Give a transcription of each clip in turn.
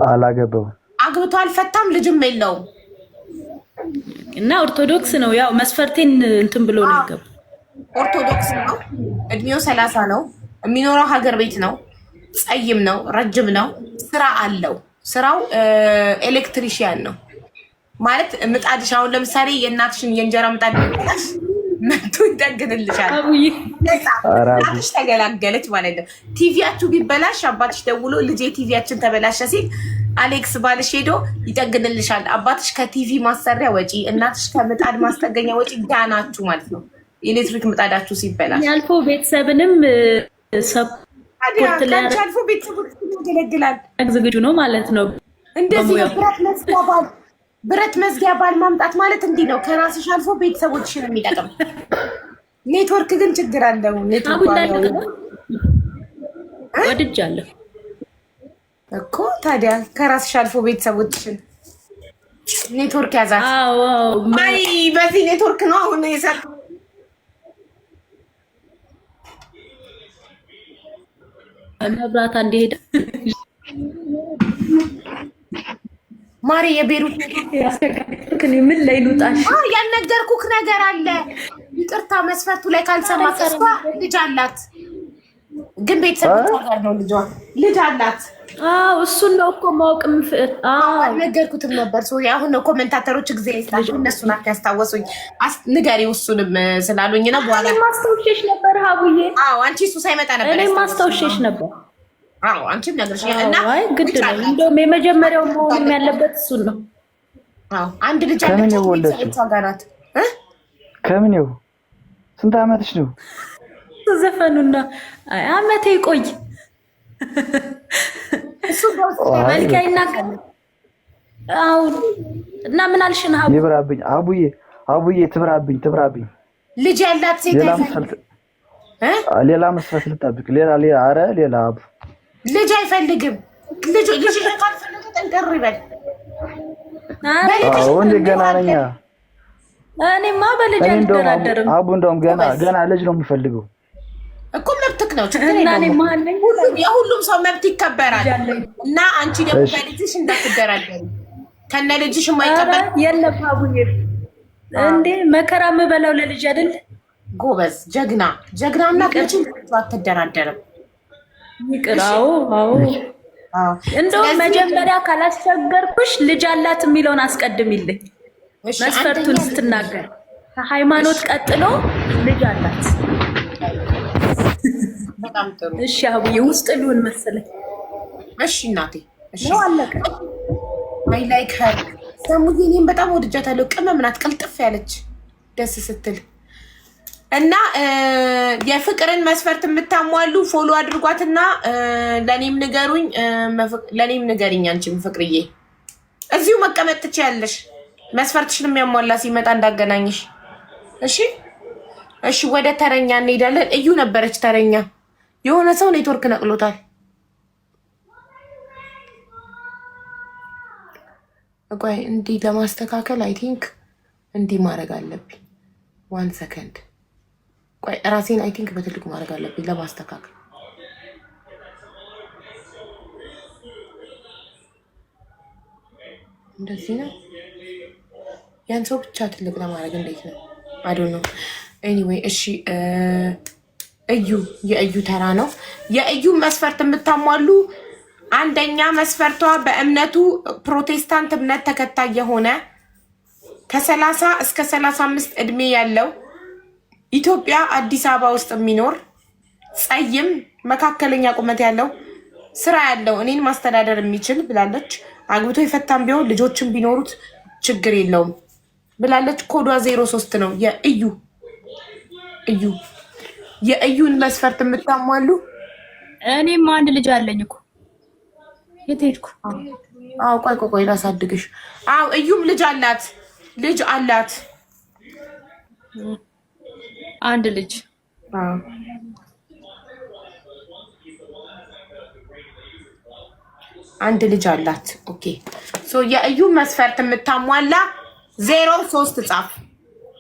አላገባውም። አግብቶ አልፈታም፣ ልጅም የለውም እና ኦርቶዶክስ ነው። ያው መስፈርቴን እንትን ብሎ ነው ይገባ። ኦርቶዶክስ ነው። እድሜው 30 ነው። የሚኖረው ሀገር ቤት ነው። ጸይም ነው። ረጅም ነው። ስራ አለው። ስራው ኤሌክትሪሽያን ነው ማለት ምጣድሽ አሁን ለምሳሌ የእናትሽን የእንጀራ ምጣድ ይጣላሽ መጥቶ ይጠግንልሻል። እናትሽ ተገላገለች ማለት ነው። ቲቪያችሁ ቢበላሽ አባትሽ ደውሎ ልጄ ቲቪያችን ተበላሸ ሲል አሌክስ ባልሽ ሄዶ ይጠግንልሻል። አባትሽ ከቲቪ ማሰሪያ ወጪ፣ እናትሽ ከምጣድ ማስጠገኛ ወጪ ዳናችሁ ማለት ነው። ኤሌክትሪክ ምጣዳችሁ ሲበላሽ ያልፎ ቤተሰብንም ሰፖርት ላይ አልፎ ቤተሰቦች ያገለግላል። ዝግጁ ነው ማለት ነው። እንደዚህ ብረት መዝጊያ ባል ማምጣት ማለት እንዲህ ነው። ከራስሽ አልፎ ቤተሰቦችሽን የሚጠቅም ኔትወርክ ግን ችግር አለው። ኔትወርክ ወድጃለሁ እኮ ታዲያ ከራስሽ አልፎ ቤተሰቦችሽን ኔትወርክ ያዛት። አይ በዚህ ኔትወርክ ነው አሁን የሰጥ መብራት እንደሄደ ማሪ የቤሩት ምን ላይ ልውጣሽ? ያልነገርኩህ ነገር አለ። ይቅርታ መስፈርቱ ላይ ካልሰማ ተስፋ ልጅ አላት፣ ግን ቤተሰቦቿ ጋር ነው ልጅ አላት። እሱን ነው እኮ ማወቅ አልነገርኩትም ነበር። አሁን ነው ኮሜንታተሮች ጊዜ ስላቸው እነሱ ናቸው ያስታወሱኝ። ንገሪው እሱንም ስላሉኝ ነው። በኋላ ማስታወሻሽ ነበር ሀቡዬ። አንቺ እሱ ሳይመጣ ነበር እኔ ማስታወሻሽ ነበር። አንቺም ነግረሽኛል። እና ግድ ነው እንደውም የመጀመሪያው መሆንም ያለበት እሱን ነው። አንድ ልጅ አለች ቤተሰቦቿ ጋር ናት። ከምኔው ስንት አመትሽ ነው? ዘፈኑና አመቴ ቆይ እሱ መልካይና እና ምን አልሽን? ይብራብኝ አቡዬ ትብራብኝ ልጅ ያላት ሴት ሌላ መስፈርት ልጠብቅ። ሌላ አቡ ልጅ አይፈልግም። ልጅ ካልፈለገ ጠንቀር ይበል። ወንድ ገና ነኝ። እኔማ በልጅ አልደራደርም። አቡ እንደውም ገና ልጅ ነው የሚፈልገው እኮ መብትክ ነው። የሁሉም ሰው መብት ይከበራል። እና አንቺ ደግሞ በልጅሽ እንዳትደራደሪ። ከነ ልጅሽ የማይቀበል የለም። አቡዬ እንዴ መከራ የምበላው ለልጅ አይደል? ጎበዝ ጀግና እና ልጅ አትደራደርም። ይቅራው እንደውም መጀመሪያ ካላስቸገርኩሽ ልጅ አላት የሚለውን አስቀድሚልኝ። መስፈርቱን ስትናገር ከሃይማኖት ቀጥሎ ልጅ አላት። በጣም ጥሩ። እሺ አቡዬ ውስጥ ልሁን መሰለኝ። እሺ እናቴ እሺ አለቀ። አይ ላይክ ሄር ሰሙዬ። እኔም በጣም ወድጃታለሁ። ቅመም ናት፣ ቅልጥፍ ያለች ደስ ስትል እና የፍቅርን መስፈርት የምታሟሉ ፎሎ አድርጓትና ለኔም ንገሪኝ። አንቺም ፍቅርዬ እዚሁ መቀመጥ ትችያለሽ። መስፈርትሽን የሚያሟላ ሲመጣ እንዳገናኝሽ። እሺ ወደ ተረኛ እንሄዳለን። እዩ ነበረች ተረኛ። የሆነ ሰው ኔትወርክ ነቅሎታል። ቆይ እንዲህ ለማስተካከል አይ ቲንክ እንዲህ ማድረግ አለብኝ። 1 ሰከንድ ቆይ ራሴን አይ ቲንክ በትልቁ ማድረግ አለብኝ ለማስተካከል። እንደዚህ ነው። ያን ሰው ብቻ ትልቅ ለማድረግ እንዴት ነው? አይ ዶንት ኖ። ኤኒዌይ እሺ የእዩ ተራ ነው። የእዩ መስፈርት የምታሟሉ አንደኛ መስፈርቷ በእምነቱ ፕሮቴስታንት እምነት ተከታይ የሆነ ከ30 እስከ 35 እድሜ ያለው ኢትዮጵያ አዲስ አበባ ውስጥ የሚኖር ጸይም መካከለኛ ቁመት ያለው ስራ ያለው እኔን ማስተዳደር የሚችል ብላለች። አግብቶ የፈታም ቢሆን ልጆችን ቢኖሩት ችግር የለውም ብላለች። ኮዷ 03 ነው። የእዩን መስፈርት የምታሟሉ እኔም አንድ ልጅ አለኝ እኮ የት ሄድኩ? ቆይ ላሳድግሽ። እዩም ልጅ አላት አንድ ልጅ አላት። ኦኬ ሶ የእዩ መስፈርት የምታሟላ 03 ጻፍ።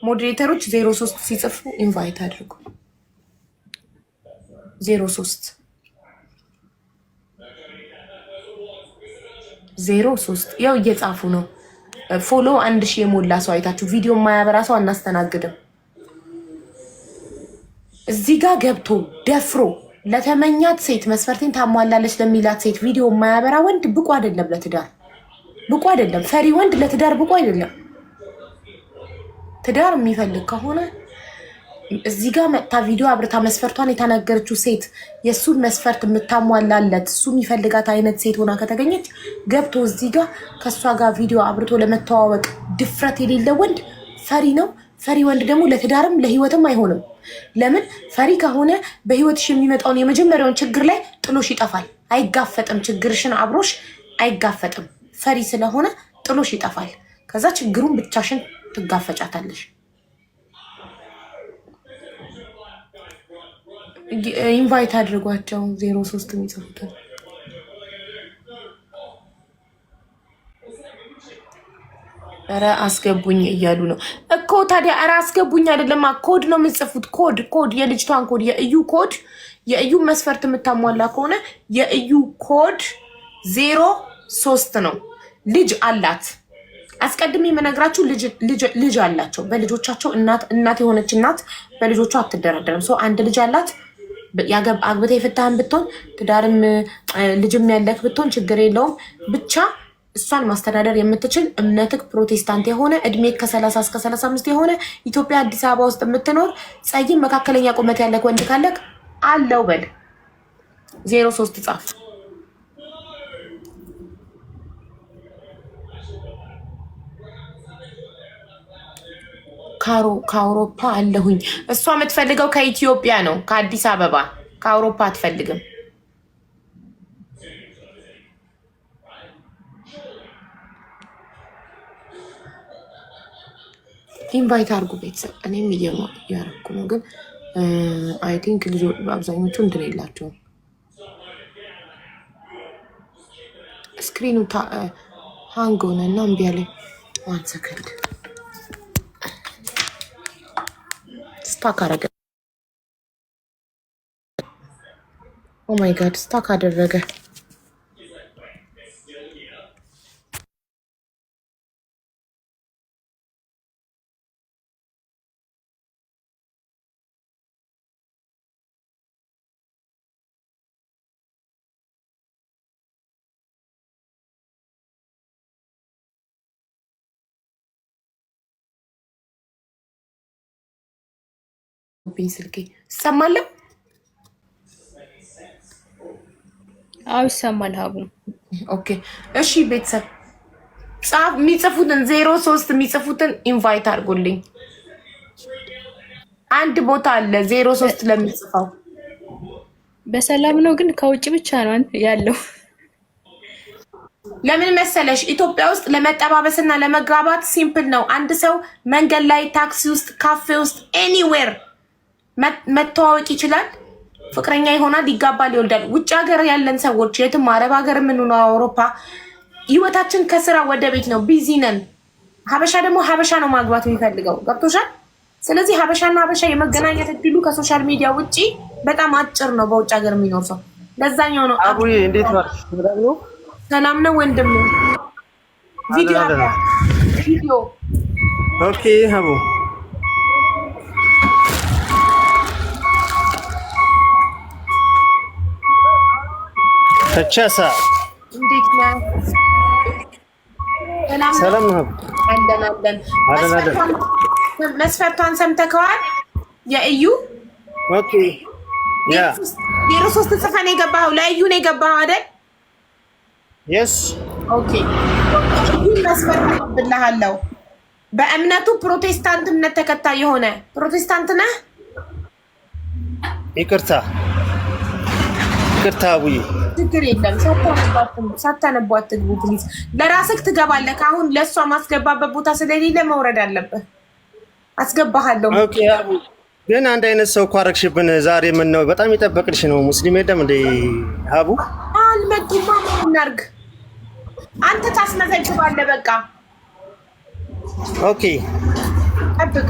ሞዴሬተሮች 03 ሲጽፉ ኢንቫይት አድርጉ። 03 03 ያው እየጻፉ ነው። ፎሎ 1000 የሞላ ሰው አይታችሁ ቪዲዮ የማያበራ ሰው አናስተናግድም። እዚህ ጋር ገብቶ ደፍሮ ለተመኛት ሴት መስፈርቴን ታሟላለች ለሚላት ሴት ቪዲዮ የማያበራ ወንድ ብቁ አይደለም፣ ለትዳር ብቁ አይደለም። ፈሪ ወንድ ለትዳር ብቁ አይደለም። ትዳር የሚፈልግ ከሆነ እዚህ ጋር መጥታ ቪዲዮ አብርታ መስፈርቷን የተናገረችው ሴት የእሱን መስፈርት የምታሟላለት እሱ የሚፈልጋት አይነት ሴት ሆና ከተገኘች ገብቶ እዚህ ጋር ከእሷ ጋር ቪዲዮ አብርቶ ለመተዋወቅ ድፍረት የሌለ ወንድ ፈሪ ነው። ፈሪ ወንድ ደግሞ ለትዳርም ለህይወትም አይሆንም። ለምን? ፈሪ ከሆነ በህይወትሽ የሚመጣውን የመጀመሪያውን ችግር ላይ ጥሎሽ ይጠፋል። አይጋፈጥም፣ ችግርሽን አብሮሽ አይጋፈጥም። ፈሪ ስለሆነ ጥሎሽ ይጠፋል። ከዛ ችግሩን ብቻሽን ትጋፈጫታለሽ። ኢንቫይት አድርጓቸው 03 የሚጽፉትን ኧረ አስገቡኝ እያሉ ነው እኮ ታዲያ። ኧረ አስገቡኝ አይደለም ኮድ ነው የምጽፉት። ኮድ የልጅቷን ኮድ የእዩ ኮድ የእዩ መስፈርት የምታሟላ ከሆነ የእዩ ኮድ 03 ነው። ልጅ አላት። አስቀድሜ የምነግራችሁ ልጅ አላቸው። በልጆቻቸው እናት የሆነች እናት በልጆቿ አትደረደርም። ሰው አንድ ልጅ አላት። አግብታ የፍታህን ብትሆን ትዳርም ልጅም ያለክ ብትሆን ችግር የለውም። ብቻ እሷን ማስተዳደር የምትችል እምነትክ ፕሮቴስታንት የሆነ እድሜ ከ30 እስከ 35 የሆነ ኢትዮጵያ አዲስ አበባ ውስጥ የምትኖር ጸይም መካከለኛ ቁመት ያለክ ወንድ ካለክ አለው በል 03 ጻፍ። ከአውሮፓ አለሁኝ። እሷ የምትፈልገው ከኢትዮጵያ ነው፣ ከአዲስ አበባ። ከአውሮፓ አትፈልግም። ኢንቫይት አድርጉ ቤተሰብ። እኔም እያደረኩ ነው፣ ግን አይ ቲንክ አብዛኞቹ እንትን የላቸውም። ስክሪኑ ሃንግ ሆነ እና እምቢ አለኝ። 1 ሰከንድ ስታክ አደረገ። ኦ ማይ ጋድ ስታክ አደረገ። ስልኬ ይሰማል? አዎ ይሰማል። ሀቡ ኦኬ እሺ ቤተሰብ የሚጽፉትን 03 የሚጽፉትን ኢንቫይት አድርጉልኝ። አንድ ቦታ አለ 03 ለሚጽፈው። በሰላም ነው ግን ከውጭ ብቻ ነው ያለው። ለምን መሰለሽ? ኢትዮጵያ ውስጥ ለመጠባበስና ለመጋባት ሲምፕል ነው። አንድ ሰው መንገድ ላይ፣ ታክሲ ውስጥ፣ ካፌ ውስጥ ኤኒዌር መተዋወቅ ይችላል። ፍቅረኛ ይሆናል፣ ይጋባል፣ ይወልዳል። ውጭ ሀገር ያለን ሰዎች የትም አረብ ሀገር የምንሆነው አውሮፓ ህይወታችን ከስራ ወደ ቤት ነው፣ ቢዚ ነን። ሀበሻ ደግሞ ሀበሻ ነው ማግባት የሚፈልገው። ገብቶሻል? ስለዚህ ሀበሻና ሀበሻ የመገናኘት እድሉ ከሶሻል ሚዲያ ውጪ በጣም አጭር ነው በውጭ ሀገር የሚኖር ሰው። ለዛኛው ነው። አቡዬ እንዴት ዋልሽ? ሰላም ነው ወንድም። ቪዲዮ ኦኬ። ሀቡ ተቻሳ እንዴት ነው? ሰላም ነው። አለን። መስፈርቷን ሰምተከዋል? የእዩ ኦኬ። ያ 03 ጽፈን የገባኸው ለእዩ ነው የገባኸው አይደል? የስ ኦኬ። እዩን መስፈርት ብለሃለው። በእምነቱ ፕሮቴስታንት እምነት ተከታይ የሆነ ፕሮቴስታንት ነህ? ይቅርታ አቡዬ ችግር የለም። ሳታነቧት ትግቡ ፕሊዝ። ለራስህ ትገባለህ። አሁን ለእሷ ማስገባበት ቦታ ስለሌለ መውረድ አለብህ። አስገባሃለሁ። ኦኬ አቡ ግን አንድ አይነት ሰው እኮ አደረግሽብን ዛሬ። ምን ነው በጣም የጠበቅልሽ ነው። ሙስሊም የለም እንደ ሀቡ አልመጡማ። ምን እናድርግ? አንተ ታስመዘግባለህ። በቃ ኦኬ። ጠብቅ።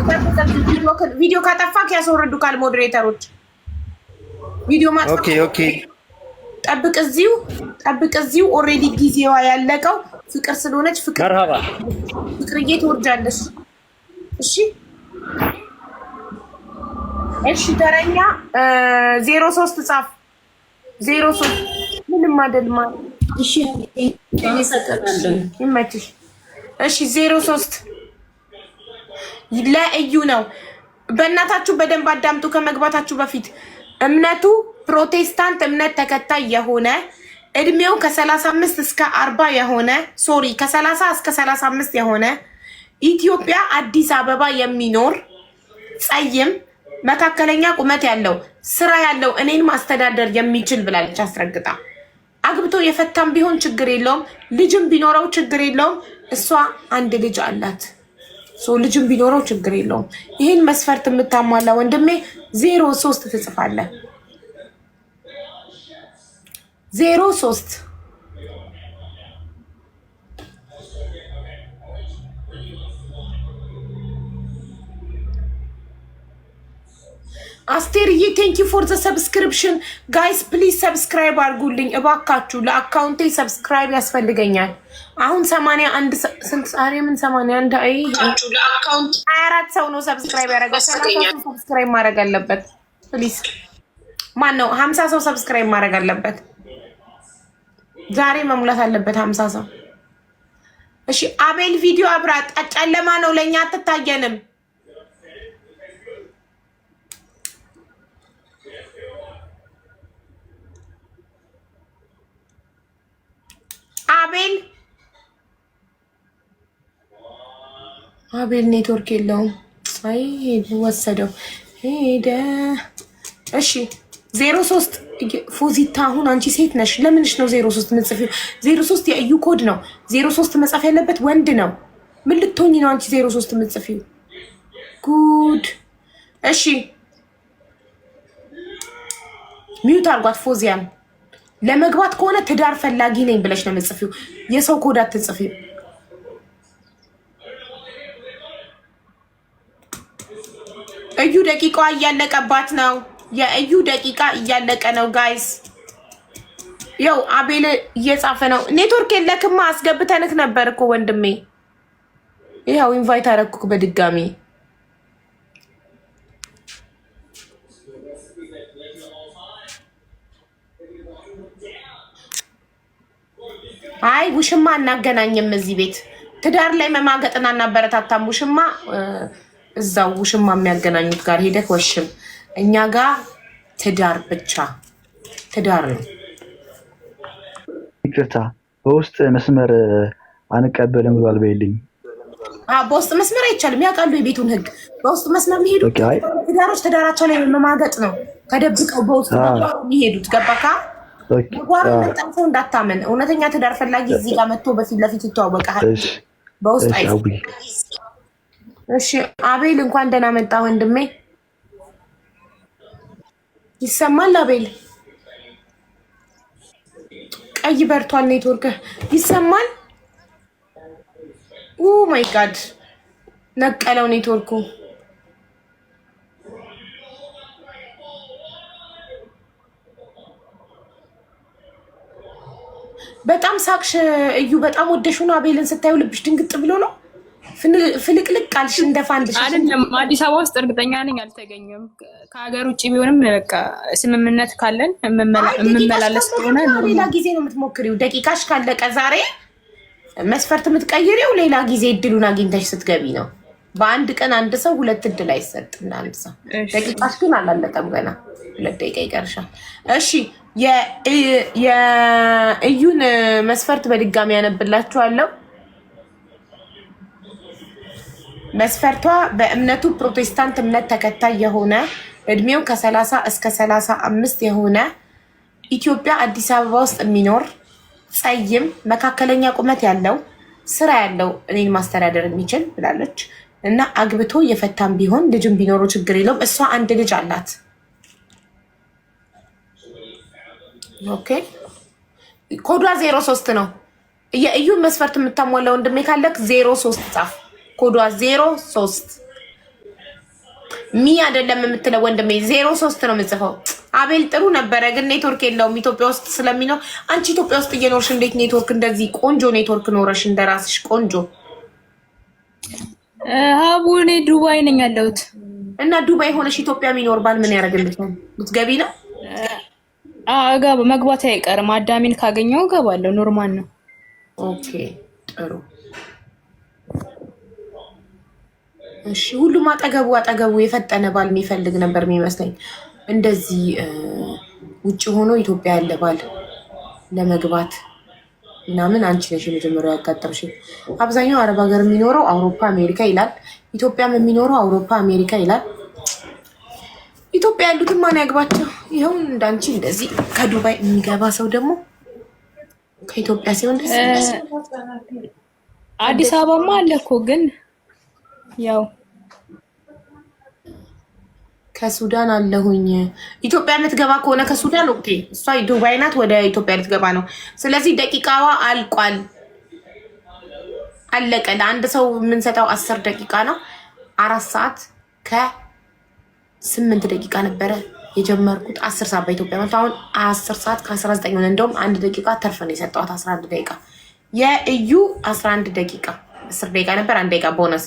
ቪዲዮ ካጠፋክ ያስወርዱካል ሞዴሬተሮች። ቪዲዮ ማጥፋት ኦኬ ጠብቅ እዚሁ ኦሬዲ ጊዜዋ ያለቀው ፍቅር ስለሆነች ፍቅርዬ ትወርጃለሽ። እሺ ተረኛ 03 ጻፍ 03 ምንም አይደል ማለት እሺ ይመችሽ። እሺ 03 ለእዩ ነው። በእናታችሁ በደንብ አዳምጡ ከመግባታችሁ በፊት። እምነቱ ፕሮቴስታንት እምነት ተከታይ የሆነ እድሜው ከ35 እስከ 40 የሆነ ከ30 እስከ 35 የሆነ ኢትዮጵያ አዲስ አበባ የሚኖር ጸይም መካከለኛ ቁመት ያለው ስራ ያለው እኔን ማስተዳደር የሚችል ብላለች አስረግጣ። አግብቶ የፈታም ቢሆን ችግር የለውም፣ ልጅም ቢኖረው ችግር የለውም። እሷ አንድ ልጅ አላት። ልጅም ቢኖረው ችግር የለውም። ይህን መስፈርት የምታሟላ ወንድሜ 03 ትጽፋለህ። 03 አስቴርዬ ቴንክ ዩ ፎር ዘ ሰብስክሪፕሽን ጋይስ ፕሊዝ ሰብስክራይብ አድርጉልኝ እባካችሁ። ለአካውንቴ ሰብስክራይብ ያስፈልገኛል። አሁን 81 ስንት ዛሬ ምን 81 ለአካውንት 24 ሰው ነው ሰብስክራይብ ያደረገው። 30 ሰው ሰብስክራይብ ማድረግ አለበት ፕሊዝ። ማን ነው 50 ሰው ሰብስክራይብ ማድረግ አለበት ዛሬ መሙላት አለበት 50 ሰው። እሺ አቤል ቪዲዮ አብራት ጨለማ ነው ለኛ አትታየንም። አቤል ኔትወርክ የለውም። አይ ወሰደው ሄደ። እሺ 03 ፎዚታ አሁን አንቺ ሴት ነሽ፣ ለምንሽ ነው 03 ምጽፊው? 03 የእዩ ኮድ ነው። 03 መጻፍ ያለበት ወንድ ነው። ምን ልትሆኚ ነው አንቺ 03 ምጽፊው? ጉድ። እሺ ሚውት አርጓት ፎዚያን። ለመግባት ከሆነ ትዳር ፈላጊ ነኝ ብለሽ ነው ምጽፊው። የሰው ኮድ አትጽፊው። እዩ ደቂቃዋ እያለቀባት ነው። የእዩ ደቂቃ እያለቀ ነው ጋይስ። ያው አቤል እየጻፈ ነው። ኔትወርክ የለክማ አስገብተንክ ነበር እኮ ወንድሜ። ይኸው ኢንቫይት አደረኩክ በድጋሚ። አይ ውሽማ እናገናኝም እዚህ ቤት ትዳር ላይ መማገጥና እናበረታታም። ውሽማ እዛው ውሽማ የሚያገናኙት ጋር ሄደክ ወሽም። እኛ ጋር ትዳር ብቻ ትዳር ነው። ይቅርታ በውስጥ መስመር አንቀበልም ብሏል በይልኝ። በውስጥ መስመር አይቻልም። ያውቃሉ የቤቱን ህግ። በውስጥ መስመር የሚሄዱ ትዳሮች ትዳራቸው ላይ መማገጥ ነው። ተደብቀው በውስጥ የሚሄዱት ገባካ? ጓሮ መጣን ሰው እንዳታመን። እውነተኛ ትዳር ፈላጊ እዚህ ጋር መጥቶ በፊት ለፊት ይተዋወቃል። በውስጥ አይ እሺ አቤል እንኳን ደህና መጣ ወንድሜ። ይሰማል አቤል? ቀይ በርቷል ኔትወርክ። ይሰማል? ኦ ማይ ጋድ ነቀለው ኔትወርኩ። በጣም ሳቅሽ እዩ። በጣም ወደሽ ነው አቤልን ስታዩ ልብሽ ድንግጥ ብሎ ነው ፍልቅልቅ አልሽ እንደ ፋንድሽ። አይደለም አዲስ አበባ ውስጥ እርግጠኛ ነኝ አልተገኘም። ከሀገር ውጭ ቢሆንም በቃ ስምምነት ካለን የምመላለስ ከሆነ ሌላ ጊዜ ነው የምትሞክሪው። ደቂቃሽ ካለቀ ዛሬ መስፈርት የምትቀይሪው ሌላ ጊዜ እድሉን አግኝተሽ ስትገቢ ነው። በአንድ ቀን አንድ ሰው ሁለት እድል አይሰጥም ለአንድ ሰው። ደቂቃሽ ግን አላለቀም ገና 2 ደቂቃ ይቀርሻል። እሺ የእዩን መስፈርት በድጋሚ ያነብላችኋለሁ። መስፈርቷ በእምነቱ ፕሮቴስታንት እምነት ተከታይ የሆነ እድሜው ከ30 እስከ 35 የሆነ ኢትዮጵያ አዲስ አበባ ውስጥ የሚኖር ጸይም መካከለኛ ቁመት ያለው ስራ ያለው እኔን ማስተዳደር የሚችል ብላለች። እና አግብቶ የፈታም ቢሆን ልጅም ቢኖረው ችግር የለውም። እሷ አንድ ልጅ አላት። ኦኬ ኮዷ 03 ነው። የእዩን መስፈርት የምታሟላ ወንድሜ ካለክ 03 ጻፍ። ኮዷ 03 ሚ አይደለም የምትለው ወንድሜ 03 ነው የምጽፈው። አቤል ጥሩ ነበረ ግን ኔትወርክ የለውም ኢትዮጵያ ውስጥ ስለሚኖር። አንቺ ኢትዮጵያ ውስጥ እየኖርሽ እንዴት ኔትወርክ እንደዚህ ቆንጆ ኔትወርክ ኖረሽ እንደራስሽ ቆንጆ? ሀቡ እኔ ዱባይ ነኝ ያለሁት። እና ዱባይ ሆነሽ ኢትዮጵያ የሚኖር ባል ምን ያደርግልሻል? ልትገቢ ነው? መግባት አይቀርም። አዳሚን ካገኘው እገባለሁ። ኖርማል ነው። ኦኬ ጥሩ እሺ። ሁሉም አጠገቡ የፈጠነ ባል የሚፈልግ ነበር የሚመስለኝ። እንደዚህ ውጭ ሆኖ ኢትዮጵያ ያለ ባል ለመግባት ምናምን አንቺ ነሽ የመጀመሪያው ያጋጠምሽ። አብዛኛው አረብ ሀገር የሚኖረው አውሮፓ አሜሪካ ይላል። ኢትዮጵያም የሚኖረው አውሮፓ አሜሪካ ይላል። ኢትዮጵያ ያሉትን ማን ያግባቸው? ይኸው እንዳንቺ እንደዚህ ከዱባይ የሚገባ ሰው ደግሞ ከኢትዮጵያ ሲሆን ደስ አዲስ አበባማ አለ እኮ ግን ያው ከሱዳን አለሁኝ። ኢትዮጵያ የምትገባ ከሆነ ከሱዳን ኦኬ፣ እሷ ዱባይ ናት፣ ወደ ኢትዮጵያ ልትገባ ነው። ስለዚህ ደቂቃዋ አልቋል፣ አለቀ። ለአንድ ሰው የምንሰጠው 10 ደቂቃ ነው። 4 ሰዓት ከ8 ደቂቃ ነበረ የጀመርኩት 10 ሰዓት በኢትዮጵያ ማለት አሁን 10 ሰዓት ከ19 ሆነ። እንደውም 1 ደቂቃ ተርፈን የሰጠዋት 11 ደቂቃ። የእዩ 11 ደቂቃ 10 ደቂቃ ነበር፣ 1 ደቂቃ ቦነስ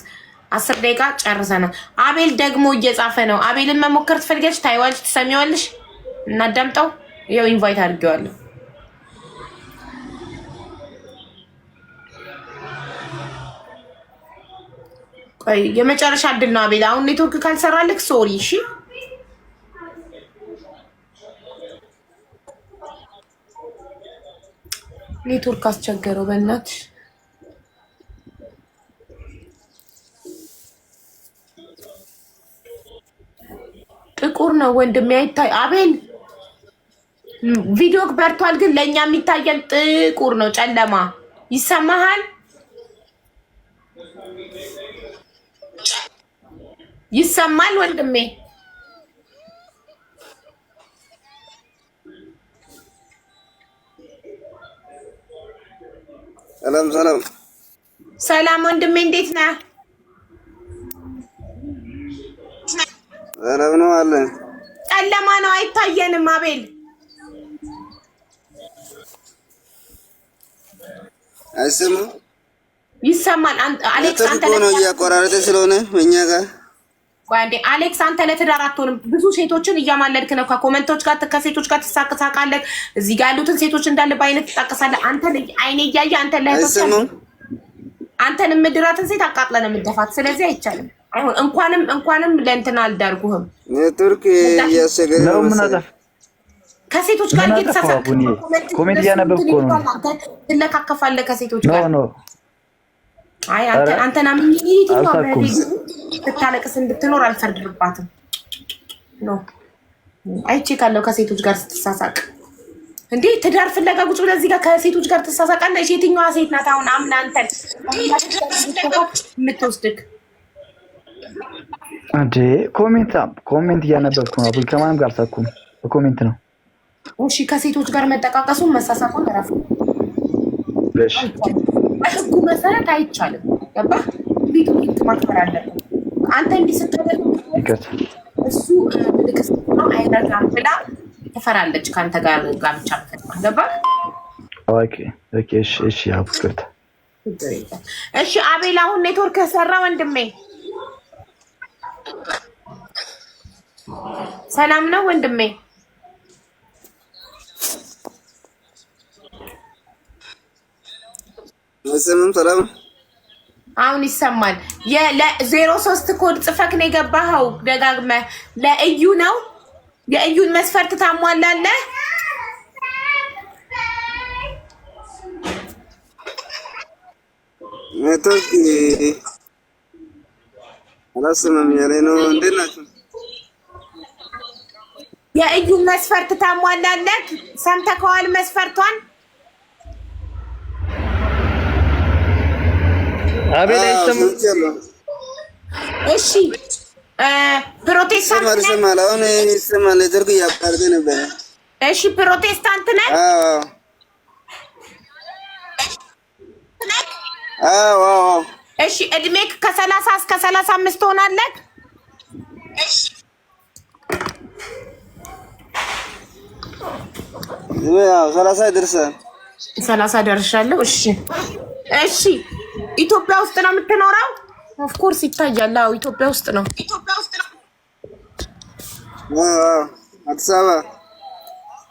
10 ደቂቃ ጨርሰናል። አቤል ደግሞ እየጻፈ ነው። አቤልን መሞከር ትፈልጊያለሽ? ታይዋለሽ? ትሰሚዋለሽ? እናዳምጠው። ይኸው ኢንቫይት አድርጌዋለሁ። ቆይ የመጨረሻ እድል ነው አቤል። አሁን ኔትወርክ ካልሰራልክ ሶሪ። እሺ ኔትወርክ አስቸገረው በእናትሽ። ጥቁር ነው ወንድሜ አይታይ። አቤል ቪዲዮ በርቷል፣ ግን ለእኛ የሚታየን ጥቁር ነው፣ ጨለማ። ይሰማሃል? ይሰማል ወንድሜ? ሰላም ሰላም ወንድሜ፣ እንዴት ነህ? ሰላም ነው አለ። ጨለማ ነው አይታየንም። አቤል አይሰማም? ይሰማል። አሌክስ አንተ ነው እያቆራረጠ ስለሆነ እኛ ጋር ጓንዴ አሌክስ አንተ ለትዳር አትሆንም። ብዙ ሴቶችን እያማለድክ ነው። ከኮመንቶች ጋር ከሴቶች ጋር ትሳቅሳቃለህ። እዚህ ጋር ያሉትን ሴቶች እንዳለ በአይነት ትጣቀሳለህ። አንተ አይኔ እያየ አንተ ለህቶች አንተን ምድራትን ሴት አቃጥለን የምትደፋት። ስለዚህ አይቻልም። አይሆን እንኳንም ለእንትና አልዳርጉህም። ኔትወርክ ያሰገረ ነው። ምን አጠፋ? ከሴቶች ጋር እየተሳሳቅ ኮሜንት እያነበብኩ ነው። ትለካከፋለህ ከሴቶች ጋር ነው። አይ አንተና ምን ይሄ ስታለቅስ እንድትኖር አልፈርድባትም። ኖ አይቼ ካለው ከሴቶች ጋር ስትሳሳቅ እንዴ ትዳር ፍለጋ ቁጭ ብለህ እዚህ ጋር ከሴቶች ጋር ትሳሳቃለህ። እሺ የትኛዋ ሴት ናት አሁን አምና አንተን የምትወስድክ? እንዴ ኮሜንት እያነበብኩ ነው። ከማንም ጋር አልሳኩም፣ በኮሜንት ነው። እሺ ከሴቶች ጋር መጠቃቀሱን መሳሳቁን ረፍ እሺ በህጉ መሰረት አይቻልም። ገባህ? ቤቱ ህግ ማክበር አለብን። አንተ እንዲህ ስትደረግ እሱ ልክስ ነው አይረጋም ብላ ትፈራለች ከአንተ ጋር ጋብቻ መፈጸም። ገባህ? ኦኬ እሺ አብስክርት። እሺ አቤል አሁን ኔትወርክ ሰራ ወንድሜ? ሰላም ነው ወንድሜ? ሰላም አሁን ይሰማል። ለ03 ኮድ ጽፈክ ነው የገባኸው። ደጋግመህ ለእዩ ነው። የእዩን መስፈርት ታሟላለህ? ኔትወርክ አላሰማም ያለኝ ነው። እንዴት ናችሁ? የእዩን መስፈርት ታሟላለህ? ሰምተከዋል መስፈርቷን? አቤል አይሰማም? እሺ ፕሮቴስታንት ነህ? ይሰማል። አሁን ይሰማል። ኔትወርክ እያቋረጠ ነበር። እሺ ፕሮቴስታንት ነህ? አዎ። እሺ እድሜክ ከ30 እስከ 35 ትሆናለህ? እሺ ያው 30 ይደርሳል። 30 ደርሻለሁ። እሺ እሺ። ኢትዮጵያ ውስጥ ነው የምትኖረው? ኦፍ ኮርስ ይታያል። አዎ ኢትዮጵያ ውስጥ ነው። አዲስ አበባ።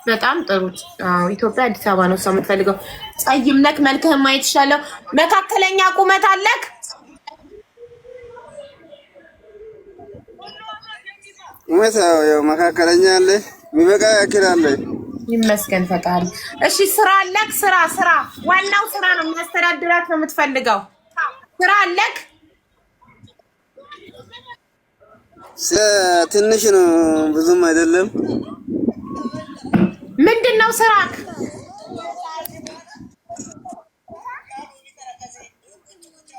በጣም ጥሩ። አዎ ኢትዮጵያ አዲስ አበባ ነው ሰው የምትፈልገው። ጸይም ነክ፣ መልክህን ማየት ይሻለው። መካከለኛ ቁመት አለክ? ቁመት ያው መካከለኛ አለ፣ የሚበቃ ያክል አለ። ይመስገን ፈጣሪ። እሺ ስራ አለክ? ስራ ዋናው ስራ ነው የሚያስተዳድራት ነው የምትፈልገው። ስራ አለክ? ትንሽ ነው ብዙም አይደለም። ምንድነው ስራክ?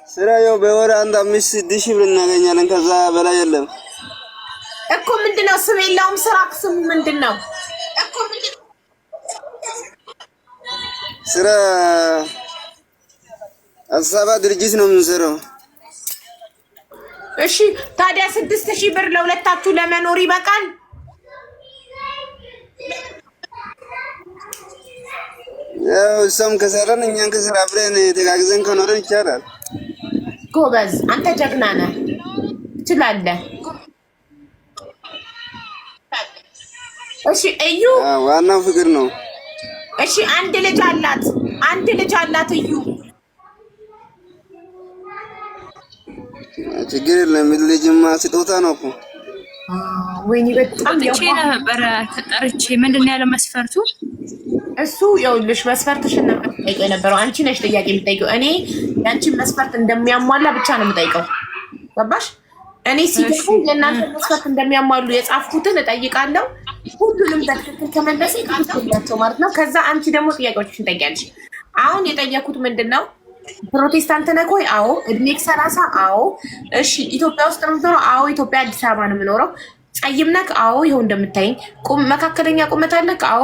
ስራ ያው በወር 5-6 ሺህ ብር እናገኛለን። ከዛ በላይ የለም እኮ። ምንድነው ስም የለውም ስራክ? ስሙ ምንድነው? ስራ አዲስ አበባ ድርጅት ነው የምንሰራው። እሺ ታዲያ 6,000 ብር ለሁለታችሁ ለመኖር ይበቃል? ያው እሷም ከሰራን እኛን ከስራ አብረን ተጋግዘን ከኖረን ይቻላል። ጎበዝ፣ አንተ ጀግና ነህ፣ ትችላለህ። እሺ እዩ፣ ዋናው ፍቅር ነው። እሺ አንድ ልጅ አላት እዩ። ችግር የለም። ልጅማ ስጦታ ነው እኮ። ወይኔ በጣም ነበረ ተጠርቼ። ምንድን ነው ያለው መስፈርቱ? እሱ ይኸውልሽ መስፈርትሽን ነበር የምጠይቀው የነበረው። አንቺ ነሽ ጥያቄ የምጠይቀው። እኔ የአንቺን መስፈርት እንደሚያሟላ ብቻ ነው የምጠይቀው። ገባሽ? እኔ ሲገፉ የእናንተ መስፈርት እንደሚያሟሉ የጻፍኩትን እጠይቃለሁ። ሁሉንም በትክክል ከመለሰ ይቃልኩላቸው ማለት ነው። ከዛ አንቺ ደግሞ ጥያቄዎችን ትጠይቂያለሽ። አሁን የጠየኩት ምንድን ነው? ፕሮቴስታንት ነህ ወይ? አዎ። እድሜክ 30? አዎ። እሺ ኢትዮጵያ ውስጥ ነው የምትኖረው? አዎ። ኢትዮጵያ አዲስ አበባ ነው የምኖረው። ጸይም ነህ? አዎ። ይኸው እንደምታይኝ። መካከለኛ ቁመት አለክ? አዎ።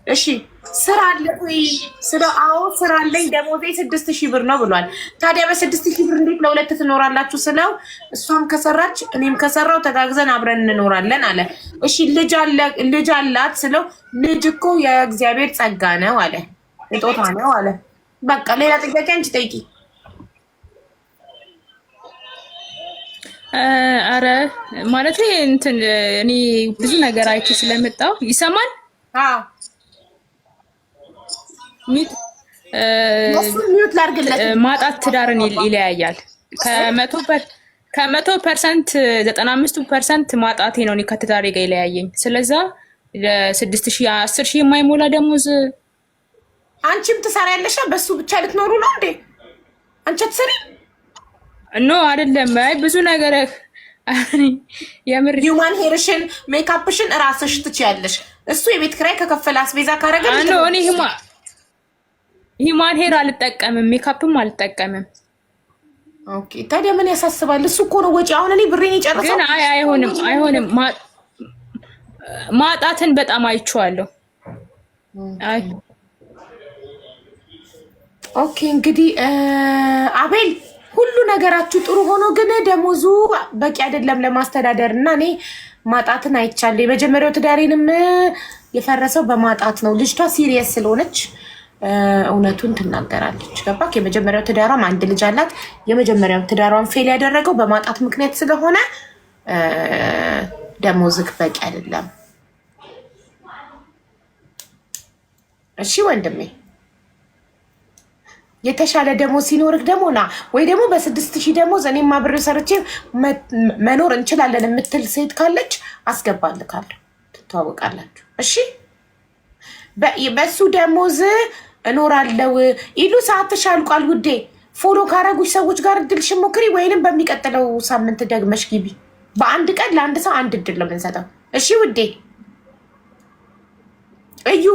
እሺ ስራ አለ ወይ? አዎ ስራ አለኝ። ደሞዜ 6,000 ብር ነው ብሏል። ታዲያ በ6,000 ብር እንዴት ለሁለት ትኖራላችሁ ስለው እሷም ከሰራች እኔም ከሰራው ተጋግዘን አብረን እንኖራለን አለ። እሺ ልጅ አላት ስለው ልጅ እኮ የእግዚአብሔር ጸጋ ነው አለ፣ ስጦታ ነው አለ። በቃ ሌላ ጥያቄ አንቺ ጠይቂ። አረ ማለት እንትን እኔ ብዙ ነገር አይቼ ስለመጣው ይሰማል። አዎ ማጣት ትዳርን ይለያያል። ከ100% 95% ማጣቴ ነው እኔ ከትዳሬ ጋር ይለያየኝ። ስለዛ ለ6,000 10,000 የማይሞላ ደሞዝ አንቺም ትሰሪያለሽ። በሱ ብቻ ልትኖሩ ነው እንዴ? አንቺ አትሰሪ? ኖ አይደለም። አይ ብዙ ነገር የምር ሂውማን ሄርሽን ሜካፕሽን እራስሽ ትችያለሽ። እሱ የቤት ኪራይ ከከፈለ አስቤዛ ካረገ ኖ እኔ ሂውማን ሄር አልጠቀምም፣ ሜካፕም አልጠቀምም። ኦኬ ታዲያ ምን ያሳስባል? እሱ እኮ ነው ወጪ። አሁን እኔ ብሬን ይጨርሳል። ግን አይሆንም። ማጣትን በጣም አይቼዋለሁ። አይ ኦኬ እንግዲህ አቤል ሁሉ ነገራችሁ ጥሩ ሆኖ ግን ደሞዙ በቂ አይደለም ለማስተዳደር እና እኔ ማጣትን አይቻለሁ። የመጀመሪያው ትዳሬንም የፈረሰው በማጣት ነው። ልጅቷ ሲሪየስ ስለሆነች እውነቱን ትናገራለች። ገባክ? የመጀመሪያው ትዳሯም አንድ ልጅ አላት። የመጀመሪያው ትዳሯን ፌል ያደረገው በማጣት ምክንያት ስለሆነ ደሞዝክ በቂ አይደለም። እሺ ወንድሜ የተሻለ ደሞዝ ሲኖርክ ደግሞ ና ወይ ደግሞ በ6,000 ደሞዝ እኔም አብሬ ሰርቼ መኖር እንችላለን የምትል ሴት ካለች አስገባልካለሁ፣ ትተዋወቃላችሁ። እሺ በሱ ደሞዝ እኖራለሁ። ኢሉ ሰዓትሽ አልቋል ውዴ። ፎሎ ካረጉሽ ሰዎች ጋር እድልሽን ሞክሪ፣ ወይንም በሚቀጥለው ሳምንት ደግመሽ ግቢ። በአንድ ቀን ለአንድ ሰው አንድ እድል ነው የምንሰጠው። እሺ ውዴ እዩ።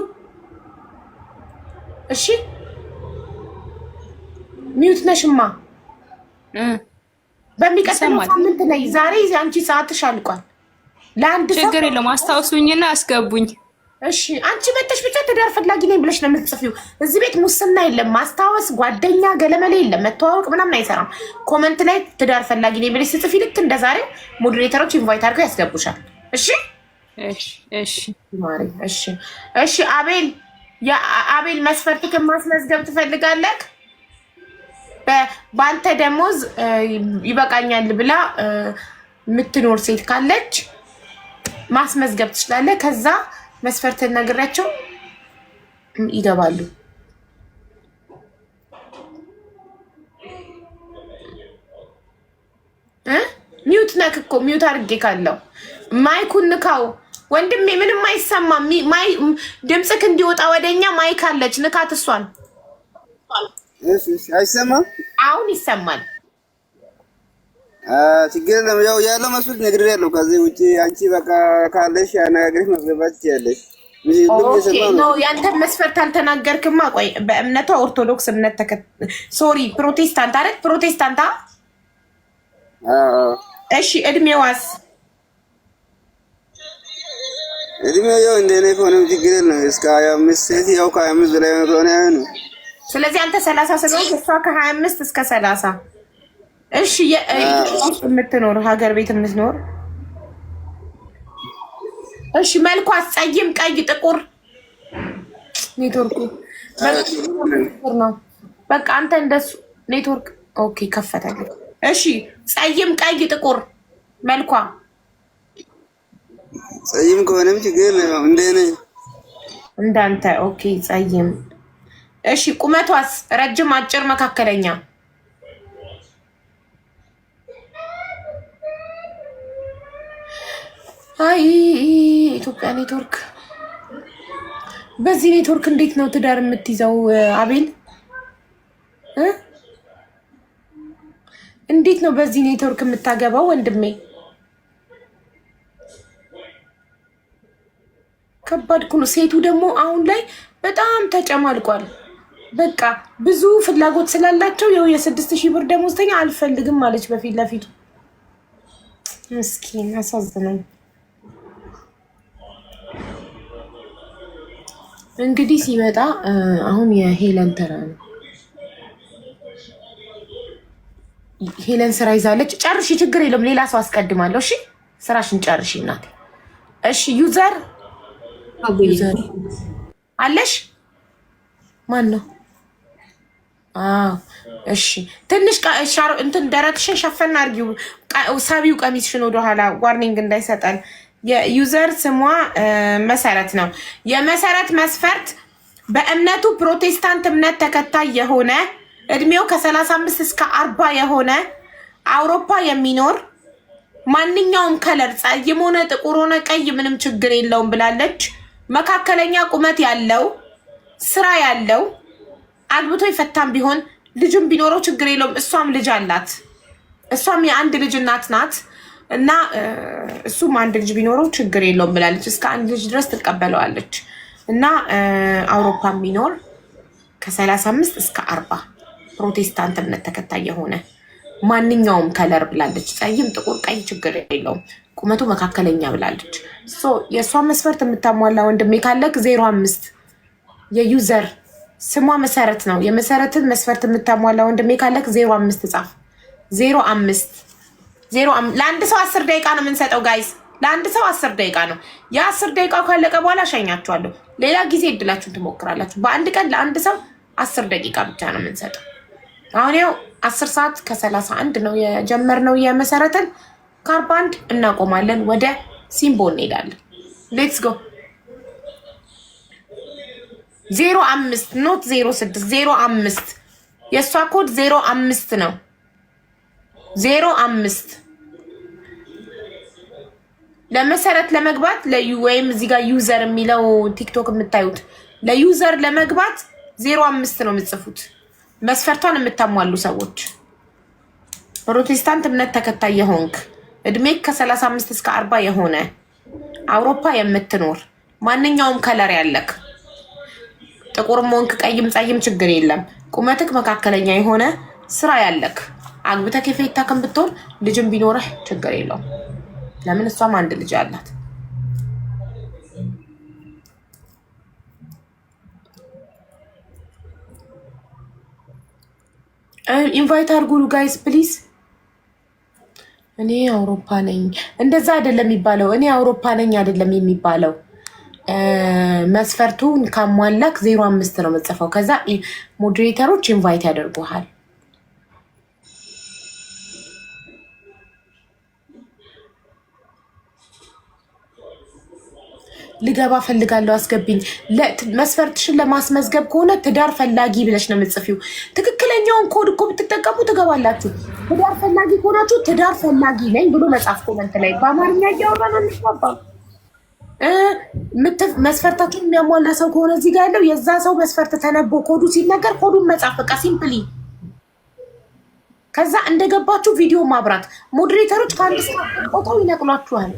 እሺ ሚውት ነሽማ። በሚቀጥለው ሳምንት ላይ ዛሬ አንቺ ሰዓትሽ አልቋል። ለአንድ ሰው ችግር የለውም አስታውሱኝና አስገቡኝ። እሺ አንቺ መተሽ ብቻ ትዳር ፈላጊ ነኝ ብለሽ ነው የምትጽፊው። እዚህ ቤት ሙስና የለም፣ ማስታወስ ጓደኛ ገለመሌ የለም፣ መተዋወቅ ምናምን አይሰራም። ኮመንት ላይ ትዳር ፈላጊ ነኝ ብለሽ ጽፊ። ልክ እንደዛሬ ሞዴሬተሮች ኢንቫይት አድርገው ያስገቡሻል። እሺ እሺ እሺ ማሪ እሺ እሺ። አቤል የአቤል መስፈርትክን ማስመዝገብ ትፈልጋለህ? በአንተ ደሞዝ ይበቃኛል ብላ የምትኖር ሴት ካለች ማስመዝገብ ትችላለህ። ከዛ መስፈርትን ነግሬያቸው ይገባሉ። ሚውት ነክ እኮ ሚውት አድርጌ ካለው ማይኩን ንካው ወንድሜ። ምንም አይሰማም። ድምፅክ እንዲወጣ ወደኛ ማይክ አለች፣ ንካት እሷን። አይሰማም? አሁን ይሰማል። ችግር የለም። ያው ያለው መስሎኝ ነግሬያለሁ። ከዚህ ውጪ አንቺ በቃ ካለሽ አነጋግረሽ ማስገባት ትችያለሽ። ያንተን መስፈርት አልተናገርክማ። ቆይ በእምነቷ ኦርቶዶክስ እምነት ሶሪ ፕሮቴስታንት አይደል? ፕሮቴስታንታ። እሺ እድሜዋስ? እድሜው ያው እንደኔ ከሆነም ችግር የለም። እስከ 25 ሴት ያው ከ25 በላይ ከሆነ ነው። ስለዚህ አንተ 30 ስለሆንክ እሷ ከ25 እስከ 30። እሺ የምትኖር ሀገር ቤት የምትኖር እሺ። መልኳ ጸይም፣ ቀይ፣ ጥቁር? ኔትወርኩ ነው። በቃ አንተ እንደሱ ኔትወርክ ኦኬ ከፈተልኝ። እሺ ጸይም፣ ቀይ፣ ጥቁር መልኳ? ጸይም ከሆነም ችግር ነው እንደኔ እንዳንተ። ኦኬ ጸይም። እሺ ቁመቷስ? ረጅም፣ አጭር፣ መካከለኛ? አይ ኢትዮጵያ ኔትወርክ። በዚህ ኔትወርክ እንዴት ነው ትዳር የምትይዘው አቤል? እንዴት ነው በዚህ ኔትወርክ የምታገባው ወንድሜ? ከባድ እኮ ነው። ሴቱ ደግሞ አሁን ላይ በጣም ተጨማልቋል። በቃ ብዙ ፍላጎት ስላላቸው ያው የ6000 ብር ደሞዝተኛ አልፈልግም ማለች በፊት ለፊቱ። ምስኪን አሳዝነኝ። እንግዲህ ሲመጣ አሁን የሄለን ተራ ነው። ሄለን ስራ ይዛለች። ጨርሺ፣ ችግር የለም። ሌላ ሰው አስቀድማለሁ። እሺ ስራሽን ጨርሺ እናቴ። እሺ ዩዘር አለሽ? ማን ነው? እሺ ትንሽ እንትን ደረትሽን ሸፈና አድርጊው፣ ሳቢው ቀሚስሽን ወደኋላ፣ ዋርኒንግ እንዳይሰጠን። የዩዘር ስሟ መሰረት ነው። የመሰረት መስፈርት በእምነቱ ፕሮቴስታንት እምነት ተከታይ የሆነ እድሜው ከ35 እስከ 40 የሆነ አውሮፓ የሚኖር ማንኛውም ከለር ጸይም ሆነ ጥቁር ሆነ ቀይ ምንም ችግር የለውም ብላለች። መካከለኛ ቁመት ያለው ስራ ያለው አግብቶ የፈታም ቢሆን ልጅም ቢኖረው ችግር የለውም። እሷም ልጅ አላት። እሷም የአንድ ልጅ እናት ናት እና እሱም አንድ ልጅ ቢኖረው ችግር የለውም ብላለች። እስከ አንድ ልጅ ድረስ ትቀበለዋለች እና አውሮፓ የሚኖር ከ35 እስከ 40 ፕሮቴስታንት እምነት ተከታይ የሆነ ማንኛውም ከለር ብላለች። ጸይም፣ ጥቁር፣ ቀይ ችግር የለውም። ቁመቱ መካከለኛ ብላለች። የእሷን መስፈርት የምታሟላ ወንድሜ ካለክ 05 የዩዘር ስሟ መሰረት ነው። የመሰረትን መስፈርት የምታሟላ ወንድሜ ካለክ 05 ጻፍ። 05 ለአንድ ሰው 10 ደቂቃ ነው የምንሰጠው ጋይስ። ለአንድ ሰው 10 ደቂቃ ነው። የ10 ደቂቃው ካለቀ በኋላ ሸኛችኋለሁ። ሌላ ጊዜ እድላችሁን ትሞክራላችሁ። በአንድ ቀን ለአንድ ሰው 10 ደቂቃ ብቻ ነው የምንሰጠው። አሁን ያው 10 ሰዓት ከ31 ነው የጀመርነው የመሰረትን። ከ41 እናቆማለን። ወደ ሲምቦ እንሄዳለን። ሌትስ ጎ 05 ኖት 06 05 የእሷ ኮድ 05 ነው። 05 ለመሰረት ለመግባት ወይም እዚህ ጋር ዩዘር የሚለው ቲክቶክ የምታዩት ለዩዘር ለመግባት 05 ነው የምትጽፉት። መስፈርቷን የምታሟሉ ሰዎች ፕሮቴስታንት እምነት ተከታይ የሆንክ እድሜ ከ35 እስከ 40 የሆነ አውሮፓ የምትኖር ማንኛውም ከለር ያለክ ጥቁርም ሆንክ ቀይም ጸይም ችግር የለም። ቁመትክ መካከለኛ የሆነ ስራ ያለክ አግብተክ የፈታክም ብትሆን ልጅም ቢኖርህ ችግር የለውም። ለምን እሷም አንድ ልጅ አላት። ኢንቫይት አድርጉ ጋይስ ፕሊዝ። እኔ አውሮፓ ነኝ እንደዛ አይደለም የሚባለው። እኔ አውሮፓ ነኝ አይደለም የሚባለው። መስፈርቱን ካሟላክ 05 ነው የምጽፈው። ከዛ ሞዴሬተሮች ኢንቫይት ያደርጉሃል። ልገባ ፈልጋለሁ አስገቢኝ። መስፈርትሽን ለማስመዝገብ ከሆነ ትዳር ፈላጊ ብለሽ ነው የምጽፊው። ትክክለኛውን ኮድ እኮ ብትጠቀሙ ትገባላችሁ። ትዳር ፈላጊ ከሆናችሁ ትዳር ፈላጊ ነኝ ብሎ መጻፍ ኮመንት ላይ በአማርኛ እያወራ ነው የሚባባው። መስፈርታችሁን የሚያሟላ ሰው ከሆነ እዚህ ጋር ያለው የዛ ሰው መስፈርት ተነቦ ኮዱ ሲነገር ኮዱን መጻፍ በቃ ሲምፕሊ። ከዛ እንደገባችሁ ቪዲዮ ማብራት። ሞዴሬተሮች ከአንድ ሰዓት ቆጣው ይነቅሏችኋል።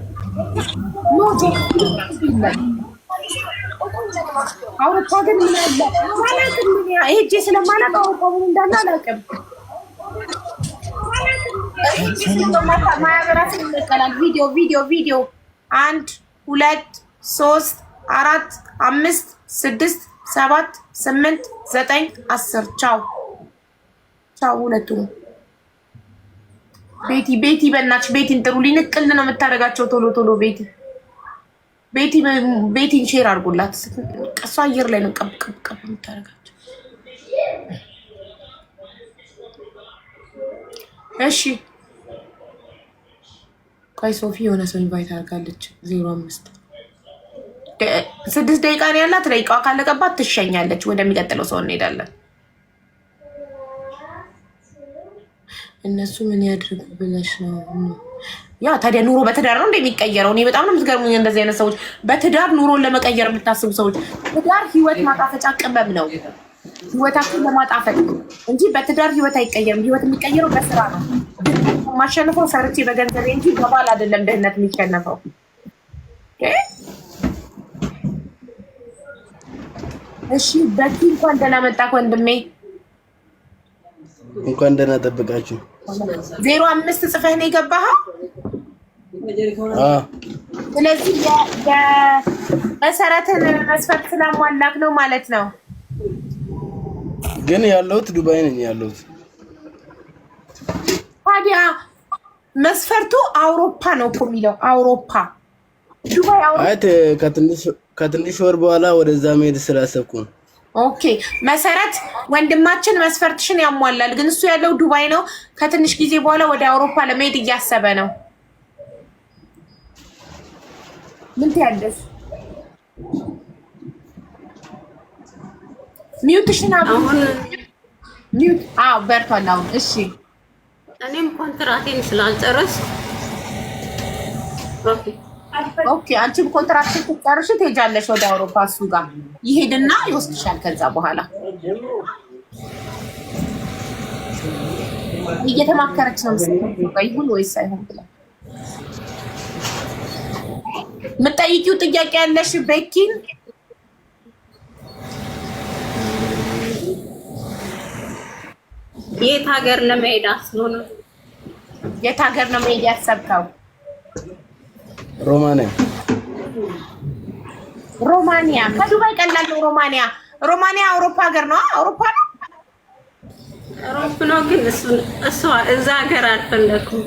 አውሮፓ ግን ምን አለ አላውቅም። ሄጄ ስለማላውቅ አውሮፓ ምን እንዳለ አላውቅም። ማህበራትን ይነቀላል። ቪዲዮ 1 2 3 4 5 6 7 8 9 10 ቻው ሁለቱ ቤቲ በእናትሽ ቤቲን ጥሩ ሊንቅል ነው የምታደርጋቸው። ቶሎ ቤቲን ሼር አድርጎላት ቀሷ አየር ላይ ነው ቀብ የምታደርጋቸው። እሺ ቆይ ሶፊ የሆነ ሰው ኢንቫይት አድርጋለች። 05 6 ደቂቃ ነው ያላት። ደቂቃዋ ካለቀባት ትሸኛለች። ወደሚቀጥለው ሰው እንሄዳለን። እነሱ ምን ያድርጉ ብለሽ ነው? ያ ታዲያ ኑሮ በትዳር ነው እንደሚቀየረው? እኔ በጣም ነው የምትገርሙኝ እንደዚህ አይነት ሰዎች። በትዳር ኑሮን ለመቀየር የምታስቡ ሰዎች። ትዳር ህይወት ማጣፈጫ ቅመም ነው፣ ህይወታችሁን ለማጣፈጥ እንጂ በትዳር ህይወት አይቀየርም። ህይወት የሚቀየረው በስራ ነው። ማሸነፈው ሰርቼ በገንዘቤ እንጂ በባል አይደለም ድህነት የሚሸነፈው። እሺ በቂ እንኳን ደህና መጣህ ወንድሜ። እንኳን ደህና ጠብቃችሁ። 05 ጽፈህ ነው የገባኸው? ስለዚህ የመሰረትን መስፈርት ስላሟላክ ነው ማለት ነው። ግን ያለሁት ዱባይ ነኝ ያለሁት። ታዲያ መስፈርቱ አውሮፓ ነው እኮ የሚለው። አውሮፓ ዱባይ አውሮፓ። አይ ከትንሽ ወር በኋላ ወደዛ መሄድ ስላሰብኩ ነው። ኦኬ መሰረት ወንድማችን መስፈርትሽን ያሟላል፣ ግን እሱ ያለው ዱባይ ነው። ከትንሽ ጊዜ በኋላ ወደ አውሮፓ ለመሄድ እያሰበ ነው። ምን ትያለሽ? ሚውትሽን አሁን ሚውት። በርቷል አሁን። እሺ እኔም ኮንትራቴን ስላልጨረስ ኦኬ አንቺም ኮንትራክሽን ስትጨርሽ ትሄጃለሽ ወደ አውሮፓ። እሱ ጋር ይሄድና ይወስድሻል። ከዛ በኋላ እየተማከረች ነው ምስል ይሁን ወይስ አይሁን ብላ የምትጠይቂው ጥያቄ ያለሽ ቤኪን? የት ሀገር ለመሄድ አስበው ነው? የት ሀገር ነው መሄድ ያሰብከው? ሮማኒያ ከዱባይ ቀላል ነው። ሮማኒያ አውሮፓ ሀገር ነው። አውሮፓ ነው ነው ግን እሷ እዛ ሀገር አልፈለኩም።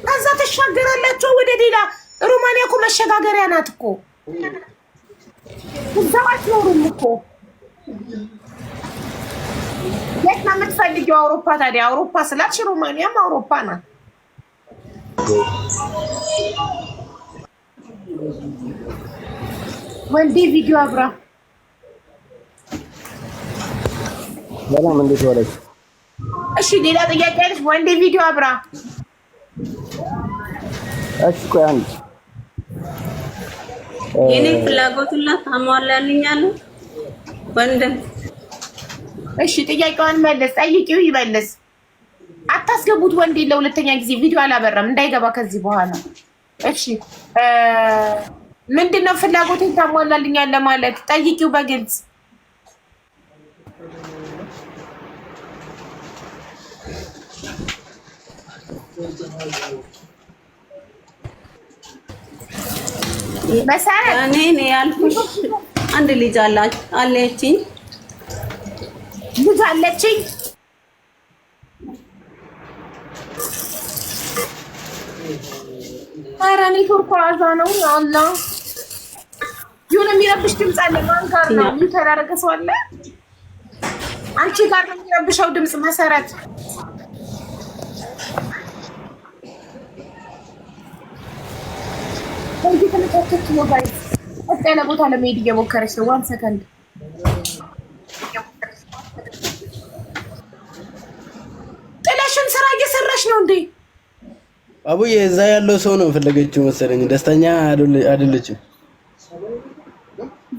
ከዛ ተሻገራላችሁ ወደ ሌላ። ሮማኒያ እኮ መሸጋገሪያ ናት እኮ። እዛው አትኖሩም እኮ። የት ነው የምትፈልጊው? አውሮፓ። ታዲያ አውሮፓ ስላልሽ ሮማኒያም አውሮፓ ናት። ወንዴ ቪዲዮ አብራ። ሰላም እንዴት ዋለች? እሺ ሌላ ጥያቄ አለሽ? ወንዴ ቪዲዮ አብራ። እሺ ቆይ አንድ የኔ ፍላጎቱን ታሟላልኛለህ ወንድም? እሺ ጥያቄዋን መለስ። ጠይቂው ይመለስ። አታስገቡት ወንዴ ለሁለተኛ ጊዜ ቪዲዮ አላበራም እንዳይገባ ከዚህ በኋላ። እሺ ምንድነው ፍላጎቴን ታሟላልኛለህ ማለት? ጠይቂው በግልጽ። መሰረት እኔ ያልኩሽ አንድ ልጅ አለችኝ። ልጅ አለችኝ? ኔትወርክ አዛ ነው አላ የሆነ የሚረብሽ ድምፅ አለ። ማን ጋር ነው የሚተራረቀ ሰው አለ? አንቺ ጋር ነው የሚረብሸው ድምፅ መሰረት። እንዴ ተመጣጣች ሞባይል አቀለ ቦታ ለመሄድ እየሞከረች ነው። 1 ሰከንድ ጥለሽን ስራ እየሰራሽ ነው እንዴ? አቡዬ እዛ ያለው ሰው ነው ፈለገችው መሰለኝ። ደስተኛ አይደለችም።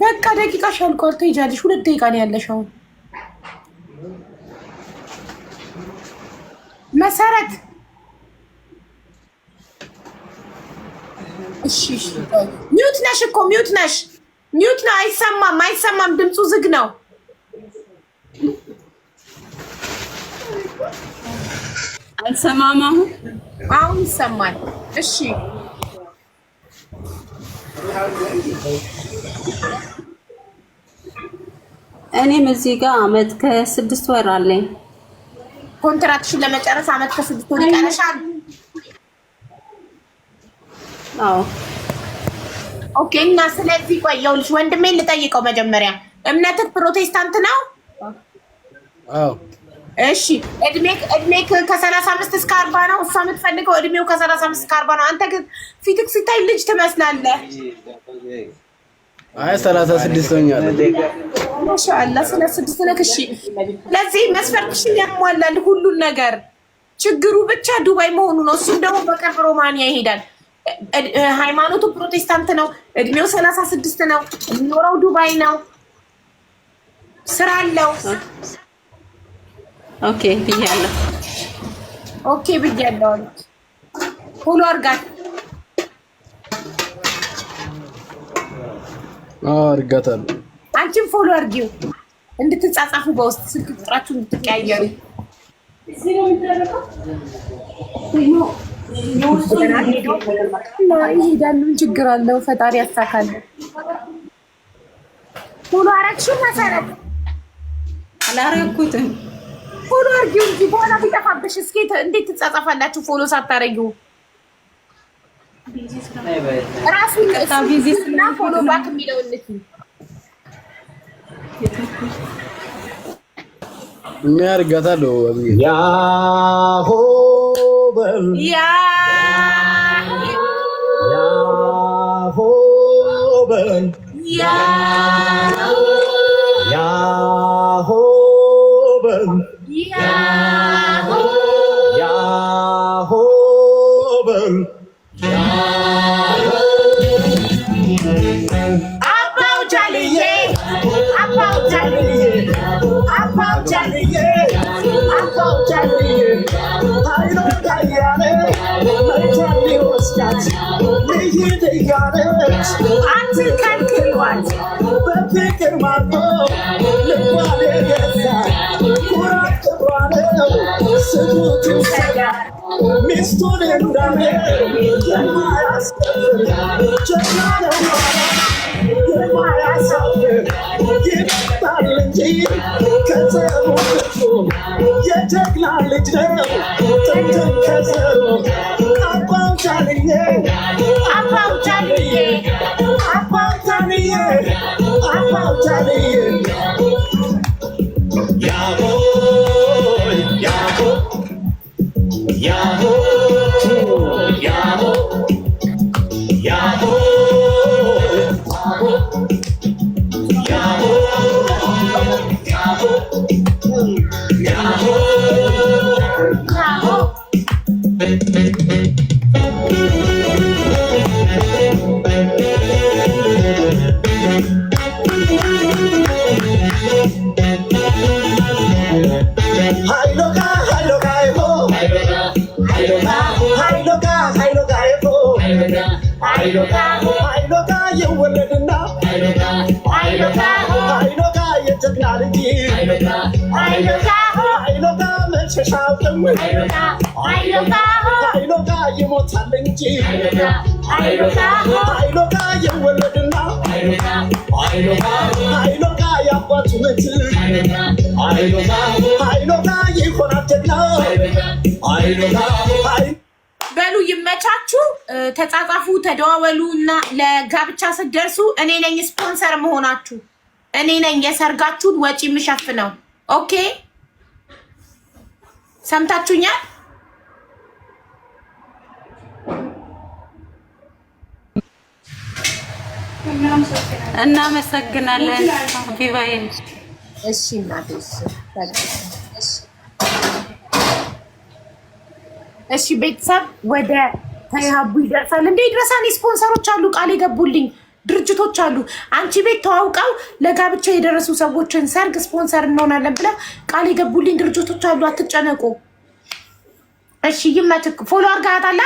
በቃ ደቂቃሽ አልቋል። ትሄጃለሽ። 2 ደቂቃ ነው ያለሽ አሁን። መሰረት እሺ ሚውት ነሽ እኮ ሚውት ነሽ። ሚውት ነው። አይሰማም። ድምፁ ዝግ ነው። አልሰማም። አሁን ይሰማል። እሺ እኔም እዚህ ጋር አመት ከ6 ወር አለኝ። ኮንትራክሽን ለመጨረስ አመት ከ6 ወር ይቀርሻል። አዎ ኦኬ። እና ስለዚህ ቆየውልሽ ወንድሜን ልጠይቀው መጀመሪያ። እምነትህ ፕሮቴስታንት ነው? አዎ። እሺ እድሜክ ከ35 እስከ 40 ነው። እሷ የምትፈልገው እድሜው ከ35 እስከ 40 ነው። አንተ ግን ፊትክ ሲታይ ልጅ ትመስላለህ። አይ 36 ሆኛለሁ። ማሻአላህ 36 ነህ። እሺ ለዚህ መስፈርትሽን ያሟላል ሁሉን ነገር። ችግሩ ብቻ ዱባይ መሆኑ ነው። እሱም ደግሞ በቅርብ ሮማኒያ ይሄዳል። ሃይማኖቱ ፕሮቴስታንት ነው። እድሜው 36 ነው። የሚኖረው ዱባይ ነው። ስራ አለው። ኦኬ ብያለሁ። ኦኬ ብያለሁ። ፎሎ አድርጋት። አድርጋታለሁ። አንቺም ፎሎ አድርጊው እንድትጻጻፉ በውስጥ ስልክ ቁጥራችሁ እንድትቀያየሩ። ይሄዳሉ። ችግር አለው። ፈጣሪ ያሳካል። ፎሎ አረግሽው መሰረት? አላረኩትም። ፎሎ አድርጊው እንጂ በኋላ ቢጠፋብሽ እስኪ እንዴት ትጻጻፋላችሁ ፎሎ ሳታረጊው? ራሱን ቢዚና ፎሎ ባክ የሚለውን ልክ የሚያርጋታለሁ። ያሆ በል ያሆ በል ያሆ በል ያሆ በል አባው ጃልዬ አባው ጃልዬ አባው ጃልዬ አባው ጃልዬ አይሎ ታያለ መቻል ወስዳት ልይድ እያለች አትከልክሏት በፍቅር ማቶ ልቧን የገዛ ኩራት ክብሯ ነው ስቱት ሰጋ ሚስቱን እንዳለ የማያስቀር ጀግና ነው የማያሳፍር ይመጣል እንጂ ከዘሩ የጀግና ልጅ ነው ጥንትም ከዘሩ አባው ጃልዬ አባው ጃልዬ አባው ጃልዬ አባው ጃልዬ ያሆ ያሆ ያሆ ያሆ ያሆ አይሎጋ የወለድና አይሎጋ የጀግና ልጅ አይሎጋ መሸሻውም አይሎጋ ይሞታል እንጂ አይሎጋ የወለድና አይሎጋ የአባቱ ምት አይሎጋ ይሆናል ጀግና አይሎጋ በሉ ይመቻችሁ። ተጻጻፉ፣ ተደዋወሉ እና ለጋብቻ ስትደርሱ እኔ ነኝ ስፖንሰር መሆናችሁ። እኔ ነኝ የሰርጋችሁን ወጪ የምሸፍነው። ኦኬ ሰምታችሁኛል? እናመሰግናለን ሀቢባዬ። እሺ እናቴ እሺ ቤተሰብ ወደ ተያቡ ይደርሳል እንዴ? ይድረሳል። ስፖንሰሮች አሉ፣ ቃል የገቡልኝ ድርጅቶች አሉ። አንቺ ቤት ተዋውቀው ለጋብቻ የደረሱ ሰዎችን ሰርግ ስፖንሰር እንሆናለን ብለው ቃል የገቡልኝ ድርጅቶች አሉ። አትጨነቁ። እሺ ይመችክ። ፎሎ አድርጋታላ።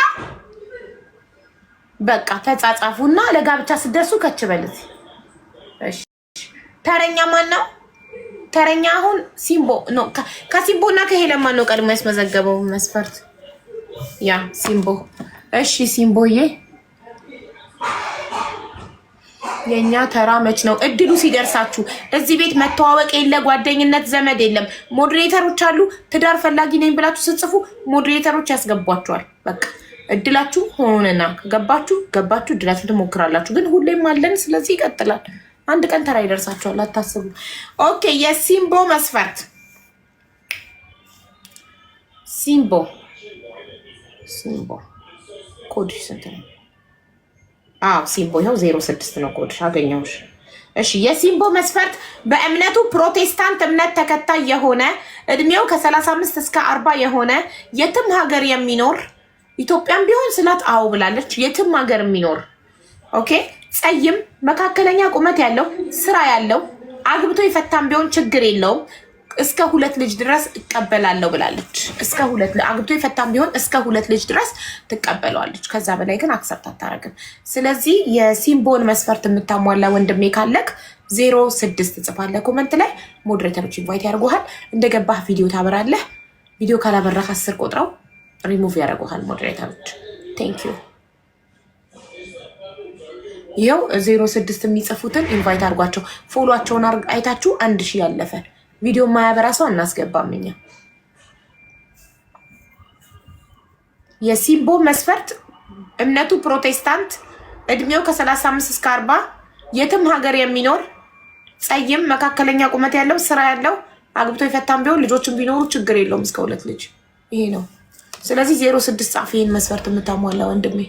በቃ ተጻጻፉና ለጋብቻ ስትደርሱ ከች በልት። እሺ ተረኛ ማን ነው? ተረኛ አሁን ሲምቦ ነው። ከሲምቦና ከሄለን ማን ነው ቀድሞ ያስመዘገበው መስፈርት? ያ ሲምቦ። እሺ ሲምቦዬ የኛ ተራ መች ነው? እድሉ ሲደርሳችሁ። እዚህ ቤት መተዋወቅ የለ ጓደኝነት ዘመድ የለም። ሞዴሬተሮች አሉ። ትዳር ፈላጊ ነኝ ብላችሁ ስትጽፉ ሞዴሬተሮች ያስገቧችኋል። በቃ እድላችሁ ሆኖና ገባችሁ እድላችሁ ትሞክራላችሁ። ግን ሁሌም አለን። ስለዚህ ይቀጥላል። አንድ ቀን ተራ ይደርሳችኋል። አታስቡ። ኦኬ የሲምቦ መስፈርት ሲምቦ ኮድሽ ስንት ነው? ሲምቦ ይኸው 06 ነው ኮድሽ። አገኘሁሽ። እሺ የሲምቦ መስፈርት በእምነቱ ፕሮቴስታንት እምነት ተከታይ የሆነ እድሜው ከ35 እስከ 40 የሆነ የትም ሀገር የሚኖር ኢትዮጵያም ቢሆን ስላት አዎ ብላለች። የትም ሀገር የሚኖር ኦኬ። ጸይም፣ መካከለኛ ቁመት ያለው፣ ስራ ያለው፣ አግብቶ የፈታም ቢሆን ችግር የለውም። እስከ 2 ልጅ ድረስ እቀበላለሁ ብላለች። እስከ 2 አግብቶ የፈታም ቢሆን እስከ 2 ልጅ ድረስ ትቀበለዋለች። ከዛ በላይ ግን አክሰፕት አታረግም። ስለዚህ የሲምቦን መስፈርት የምታሟላ ወንድሜ ካለክ 06 ጽፋለህ ኮመንት ላይ። ሞዴሬተሮች ኢንቫይት ያደርጉሃል። እንደገባህ ቪዲዮ ታበራለህ። ቪዲዮ ካላበራህ 10 ቆጥረው ሪሙቭ ያደርጉሃል ሞዴሬተሮች። ቴንክ ዩ። ይኸው 06 የሚጽፉትን ኢንቫይት አድርጓቸው። ፎሎቸውን አይታችሁ 1000 ያለፈ ቪዲዮ ማያበራ ሰው እናስገባም እኛ። የሲምቦ መስፈርት እምነቱ ፕሮቴስታንት፣ እድሜው ከ35 እስከ 40፣ የትም ሀገር የሚኖር ጸይም፣ መካከለኛ ቁመት ያለው፣ ስራ ያለው፣ አግብቶ የፈታም ቢሆን ልጆችን ቢኖሩ ችግር የለውም እስከ 2 ልጅ። ይሄ ነው። ስለዚህ 06 ጻፍ ይሄን መስፈርት የምታሟላ ወንድሜ።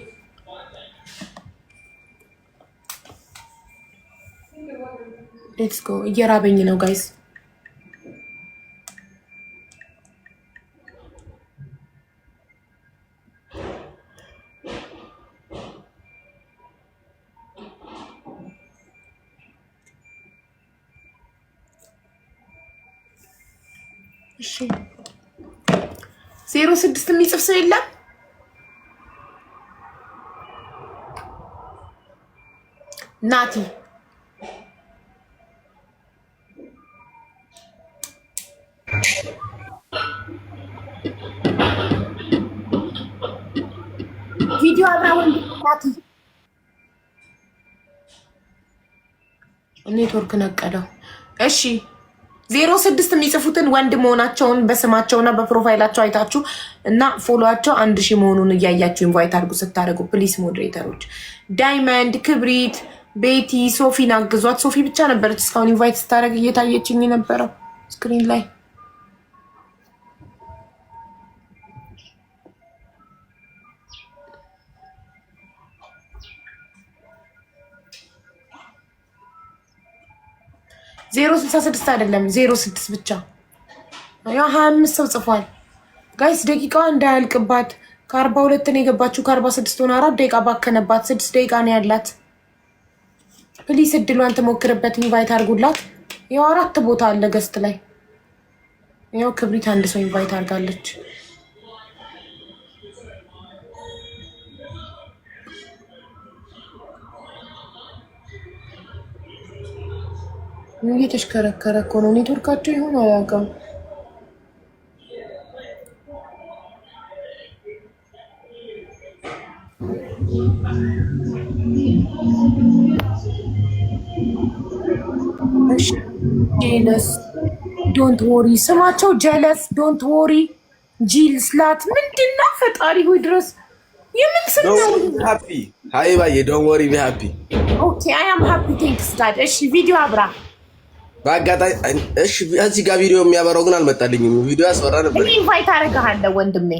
ሌትስ ጎ። እየራበኝ ነው ጋይስ። እሺ 06 የሚጽፍ ሰው የለም? ናቲ ቪዲዮ አብራ ወንድ ናቲ ኔትወርክ ነቀደው። እሺ 06 የሚጽፉትን ወንድ መሆናቸውን በስማቸውና በፕሮፋይላቸው አይታችሁ እና ፎሎዋቸው 1000 መሆኑን እያያችሁ ኢንቫይት አድርጉ። ስታደርጉ ፕሊስ ሞዴሬተሮች። ዳይመንድ፣ ክብሪት፣ ቤቲ፣ ሶፊን አግዟት። ሶፊ ብቻ ነበረች እስካሁን ኢንቫይት ስታደርግ እየታየችኝ የነበረው ስክሪን ላይ። ዜሮ 66 አይደለም 06 ብቻ። ያው 25 ሰው ጽፏል ጋይስ። ደቂቃዋ እንዳያልቅባት ከ42 ነው የገባችው። ከ46 ሆነ 4 ደቂቃ ባከነባት። 6 ደቂቃ ነው ያላት። ፕሊስ እድሏን ትሞክርበት። ኢንቫይት አድርጉላት። ያው 4 ቦታ አለ ገስት ላይ። ያው ክብሪት አንድ ሰው ኢንቫይት አድርጋለች። እየተሽከረከረ እኮ ነው ኔትወርካቸው ይሆን አያውቅም። ጀለስ ዶንት ወሪ። ስማቸው ጀለስ ዶንት ወሪ ጂል ስላት ምንድነው? ፈጣሪ ሆይ ድረስ የምን ስም ነው? ሃፒ ሃይ ባዬ ዶንት ወሪ ቢ ሃፒ ኦኬ አይ አም ሃፒ ቴንክስ ጋድ። እሺ ቪዲዮ አብራ በአጋጣሚ እሺ፣ እዚህ ጋር ቪዲዮ የሚያበራው ግን አልመጣልኝም። ቪዲዮ ያስፈራ ነበር። እኔ ኢንቫይት አደርግሃለሁ ወንድሜ።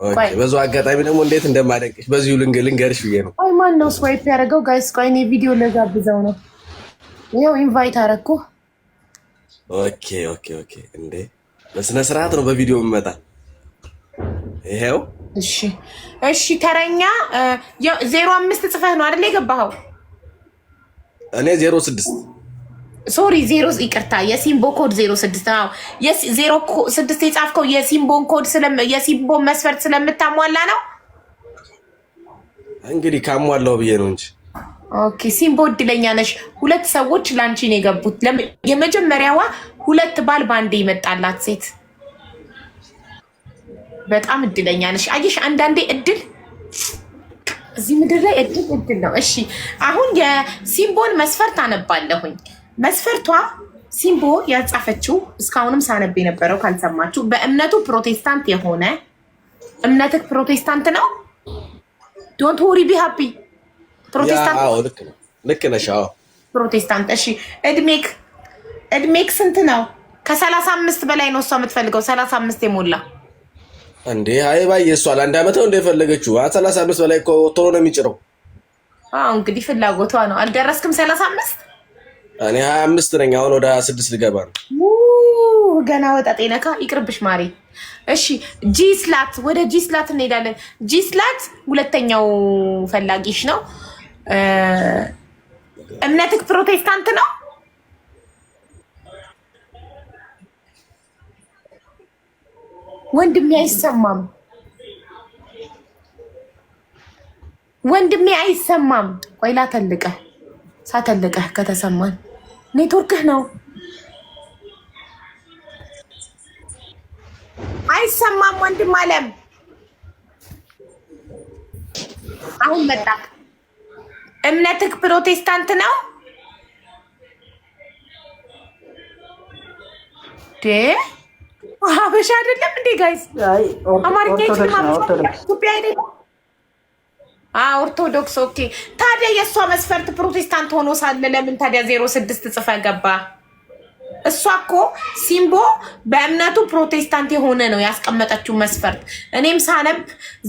ኦኬ በዛው አጋጣሚ ደግሞ እንዴት እንደማደንቅሽ በዚሁ ልንገርሽ ብዬ ነው። አይ ማን ነው ስዋይፕ ያደረገው? ጋይስ ቆይ እኔ ቪዲዮ ለጋብዘው ነው። ይኸው ኢንቫይት አደረኩ። ኦኬ ኦኬ ኦኬ። እንዴ በስነ ስርዓት ነው በቪዲዮ የምመጣ። ይሄው እሺ እሺ። ተረኛ 05 ጽፈህ ነው አይደል የገባኸው? እኔ 06 ሶሪ 0 ይቅርታ፣ የሲምቦ ኮድ 06 ነው። የ06 የጻፍከው የሲምቦን ኮድ የሲምቦን መስፈርት ስለምታሟላ ነው። እንግዲህ ካሟላው ብዬ ነው እንጂ። ኦኬ ሲምቦ እድለኛ ነሽ። 2 ሰዎች ላንቺ ነው የገቡት። የመጀመሪያዋ 2 ባል ባንዴ ይመጣላት ሴት በጣም እድለኛ ነሽ። አየሽ አንዳንዴ እድል እዚህ ምድር ላይ እድል ነው። እሺ አሁን የሲምቦን መስፈርት አነባለሁኝ። መስፈርቷ ሲምቦ ያጻፈችው እስካሁንም ሳነብ የነበረው ካልሰማችሁ፣ በእምነቱ ፕሮቴስታንት የሆነ እምነትህ ፕሮቴስታንት ነው። ዶንት ወሪ ቢ ሃፒ ፕሮቴስታንት። አዎ ልክ ነሽ። አዎ ፕሮቴስታንት። እሺ እድሜክ ስንት ነው? ከ35 በላይ ነው እሷ የምትፈልገው። 35 የሞላ እንዴ? አይ ባዬ እሷ ለአንድ ዓመት ነው እንደፈለገችው። 35 በላይ እኮ ቶሎ ነው የሚጭረው። አዎ እንግዲህ ፍላጎቷ ነው። አልደረስክም 35? እኔ 25 ነኝ። አሁን ወደ 26 ልገባ ነው። ገና ወጣጤ ነካ። ይቅርብሽ ማሪ። እሺ ጂስላት፣ ወደ ጂስላት እንሄዳለን። ጂስላት ሁለተኛው ፈላጊሽ ነው። እምነትክ ፕሮቴስታንት ነው? ወንድሜ አይሰማም፣ ወንድሜ አይሰማም። ቆይ ላተልቀህ፣ ሳተልቀህ ከተሰማን ኔትወርክህ ነው። አይሰማም ወንድም አለም። አሁን መጣ። እምነትክ ፕሮቴስታንት ነው? ሀበሻ አይደለም እንዴ ጋይስ? አማርኛ ኢትዮጵያ አይደለም? ኦርቶዶክስ። ኦኬ ታዲያ የእሷ መስፈርት ፕሮቴስታንት ሆኖ ሳለ ለምን ታዲያ 06 ጽፈ ገባ? እሷ እኮ ሲምቦ በእምነቱ ፕሮቴስታንት የሆነ ነው ያስቀመጠችው መስፈርት። እኔም ሳነብ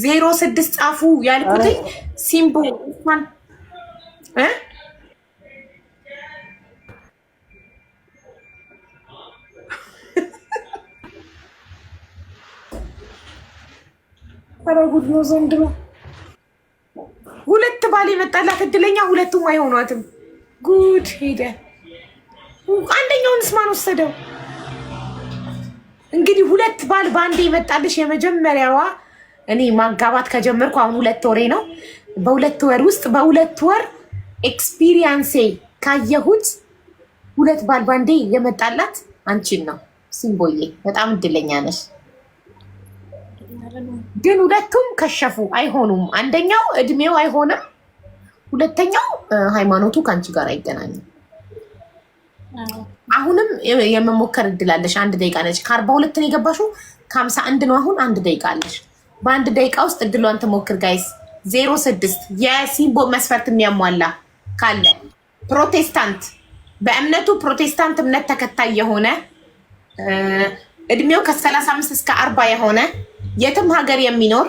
06 ጻፉ ያልኩትኝ ሲምቦ ጉድ ነው ዘንድሮ። 2 ባል የመጣላት እድለኛ፣ 2ቱም አይሆኗትም። ጉድ ሄደ። አንደኛውን ስማን ወሰደው። እንግዲህ 2 ባል በአንዴ ይመጣልሽ። የመጀመሪያዋ እኔ ማጋባት ከጀመርኩ አሁን 2 ወሬ ነው። በ2 ወር ውስጥ በ2 ወር ኤክስፒሪየንሴ ካየሁት 2 ባል በአንዴ የመጣላት አንቺን ነው ሲምቦዬ። በጣም እድለኛ ነሽ። ግን 2ቱም ከሸፉ፣ አይሆኑም። አንደኛው እድሜው አይሆንም፣ ሁለተኛው ሃይማኖቱ ከአንቺ ጋር አይገናኝም። አሁንም የመሞከር እድል አለሽ። 1 ደቂቃ ነች። ከ42 ነው የገባሽው፣ ከ51 ነው አሁን። 1 ደቂቃ አለሽ። በ1 ደቂቃ ውስጥ እድሏን ትሞክር ጋይስ። 06 የሲምቦ መስፈርት የሚያሟላ ካለ ፕሮቴስታንት፣ በእምነቱ ፕሮቴስታንት እምነት ተከታይ የሆነ እድሜው ከ35 እስከ 40 የሆነ የትም ሀገር የሚኖር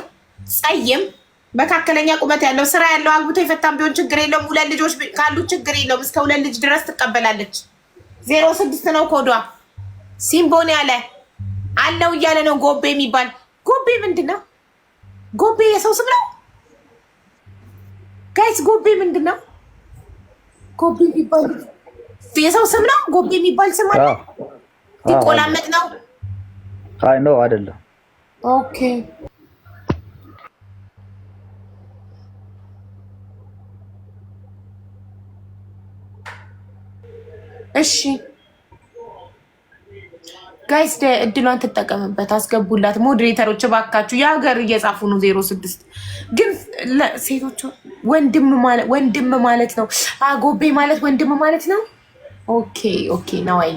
ጸይም፣ መካከለኛ ቁመት ያለው፣ ስራ ያለው፣ አግብቶ የፈታም ቢሆን ችግር የለውም። 2 ልጆች ካሉ ችግር የለውም። እስከ 2 ልጅ ድረስ ትቀበላለች። 06 ነው ኮዷ። ሲምቦን ያለ አለው እያለ ነው። ጎቤ የሚባል ጎቤ ምንድን ነው? ጎቤ የሰው ስም ነው ጋይስ። ጎቤ ምንድን ነው? ጎቤ የሚባል የሰው ስም ነው። ጎቤ የሚባል ስም አለ። ይቆላመጥ ነው። አይ ነው አይደለም። ኦኬ እሺ ጋይስ እድሏን ትጠቀምበት። አስገቡላት ሞዴሬተሮች እባካችሁ። የሀገር እየጻፉ ነው። 06 ግን ሴቶች ወንድም ማለት ነው። ጎቤ ማለት ወንድም ማለት ነው። ኦኬ ኦኬ ናዋይ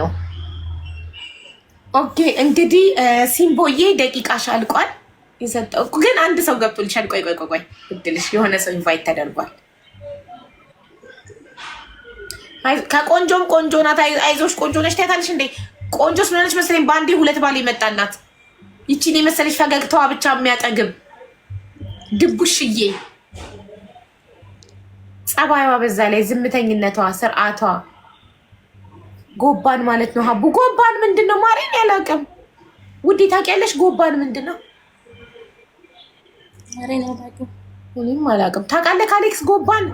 ነው። ኦኬ እንግዲህ ሲምቦዬ ደቂቃሽ አልቋል። የሰጠው ግን አንድ ሰው ገብቶልሻል። ቆይ እድልሽ የሆነ ሰው ኢንቫይት ተደርጓል። ከቆንጆም ቆንጆ ናት። አይዞሽ ቆንጆ ነሽ ታያታለሽ እንዴ ቆንጆ ስለሆነች መሰለኝ በአንዴ 2 ባል ይመጣላት። ይቺን የመሰለሽ ፈገግታዋ ብቻ የሚያጠግብ ድቡሽዬ ጸባይዋ፣ በዛ ላይ ዝምተኝነቷ፣ ስርዓቷ። ጎባን ማለት ነው ሀቡ። ጎባን ምንድነው? ማርያም ያላቅም ውዴ ታውቂያለሽ? ጎባን ምንድነው? ማርያም ያላቅም እኔም አላቅም። ታውቃለህ አሌክስ? ጎባን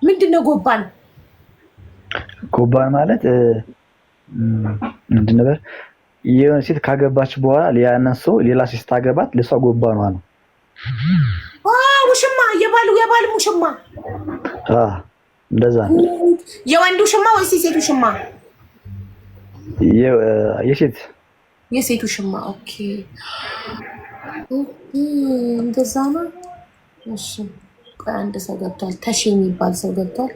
ምንድነው? ጎባን ጎባን ማለት ምንድን ነበር? የሆነ ሴት ካገባች በኋላ ያንን ሰው ሌላ ሴት ታገባት ለሷ ጎባኗ ነው። ውሽማ፣ የባል ሙሽማ። እንደዛ ነው። የወንዱ ሽማ ወይስ የሴቱ ሽማ? የሴቱ ሽማ። ኦኬ እንደዛ ነው። እሺ ቆይ አንድ ሰው ገብቷል። ተሽ የሚባል ሰው ገብቷል።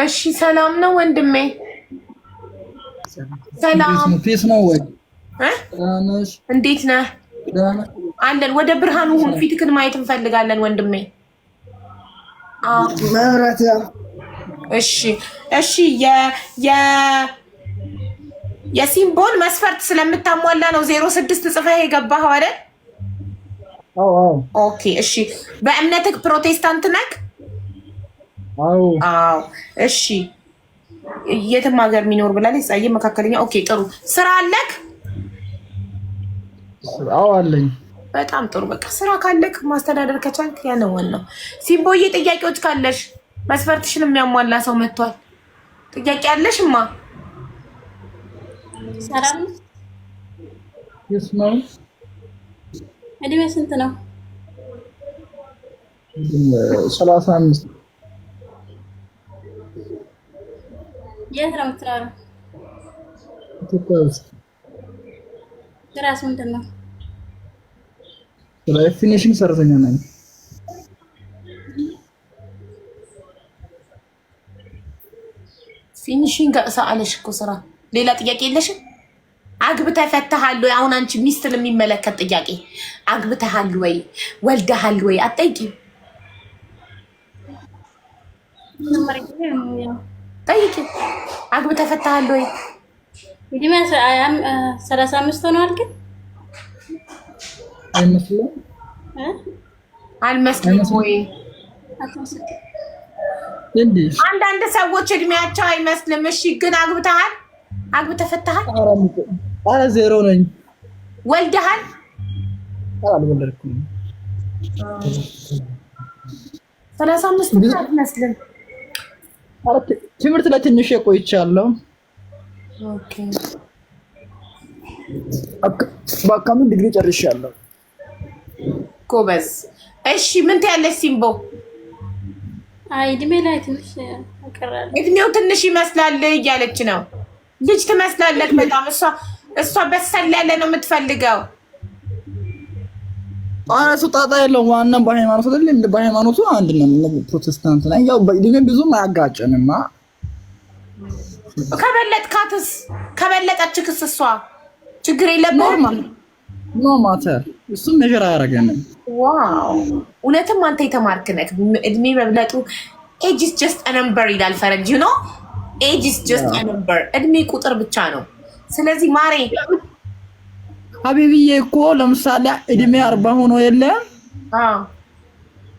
እሺ ሰላም ነው ወንድሜ? ሰላም ፒስ ነው ወይ? እንዴት ነህ? አለን። ወደ ብርሃኑ ሁን፣ ፊትክን ማየት እንፈልጋለን ወንድሜ። እሺ የሲምቦል መስፈርት ስለምታሟላ ነው 06 ጽፈህ የገባኸው አይደል? ኦኬ እሺ። በእምነትህ ፕሮቴስታንት ነህ? አዎ። እሺ የትም ሀገር የሚኖር ብላለች። ጻዬ መካከለኛ። ኦኬ ጥሩ። ስራ አለክ? አዎ አለኝ። በጣም ጥሩ። በቃ ስራ ካለክ ማስተዳደር ከቻልክ ያነው ነው። ሲምቦዬ ጥያቄዎች ካለሽ መስፈርትሽን የሚያሟላ ሰው መጥቷል። ጥያቄ አለሽማ? ሰላም ይስማው። እድሜ ስንት ነው? 35። የት ነው የምትኖረው? ኢትዮጵያ ውስጥ። ስራስ ምንድን ነው? ፊኒሽንግ ሰራተኛ ነኝ። ፊኒሽንግ ሰአለሽ እኮ ስራ። ሌላ ጥያቄ የለሽም? አግብተህ ፈተሃል ወይ? አሁን አንቺ ሚስት ለሚመለከት ጥያቄ አግብተሃል ወይ ወልደሃል ወይ አትጠይቂም? ጠይቂ። አግብተህ ፈተሃል ወይ? እድሜ 35 ሆኗል። ግን አልመስልም ወይ? አንዳንድ ሰዎች እድሜያቸው አይመስልም። እሺ ግን አግብተሃል? አግብተህ ፈተሃል? ኧረ ዜሮ ነኝ። ወልደሃል? አልወለድኩም። 35 ብቻ አይመስልም። ትምህርት ላይ ትንሽ ቆይቻለሁ። ኦኬ በቃ ምን ዲግሪ ጨርሻለሁ። ጎበዝ። እሺ ምን ትያለሽ ሲምቦ? አይ እድሜ ላይ ትንሽ አቀራለ። እድሜው ትንሽ ይመስላል እያለች ነው። ልጅ ትመስላለች በጣም። እሷ በሰል ያለ ነው የምትፈልገው። እሱ ጣጣ የለውም። ዋና በሃይማኖት አይደለም። በሃይማኖቱ አንድ ነው። ፕሮቴስታንት ነኝ። ያው በእድሜ ብዙም አያጋጨንማ። ከበለጥካትስ? ከበለጠችክስ እሷ ችግር የለብህም። ኖ ማተር እሱም ሜዥር አያደርገንም። ዋው እውነትም አንተ የተማርክ ነህ። እድሜ መብለጡ ኤጅ ኢዝ ጀስት አ ነምበር ይላል ፈረንጅ። ዩ ኖ ኤጅ ኢዝ ጀስት አ ነምበር። እድሜ ቁጥር ብቻ ነው። ስለዚህ ማሬ ሀቢብዬ እኮ ለምሳሌ እድሜ 40 ሆኖ የለ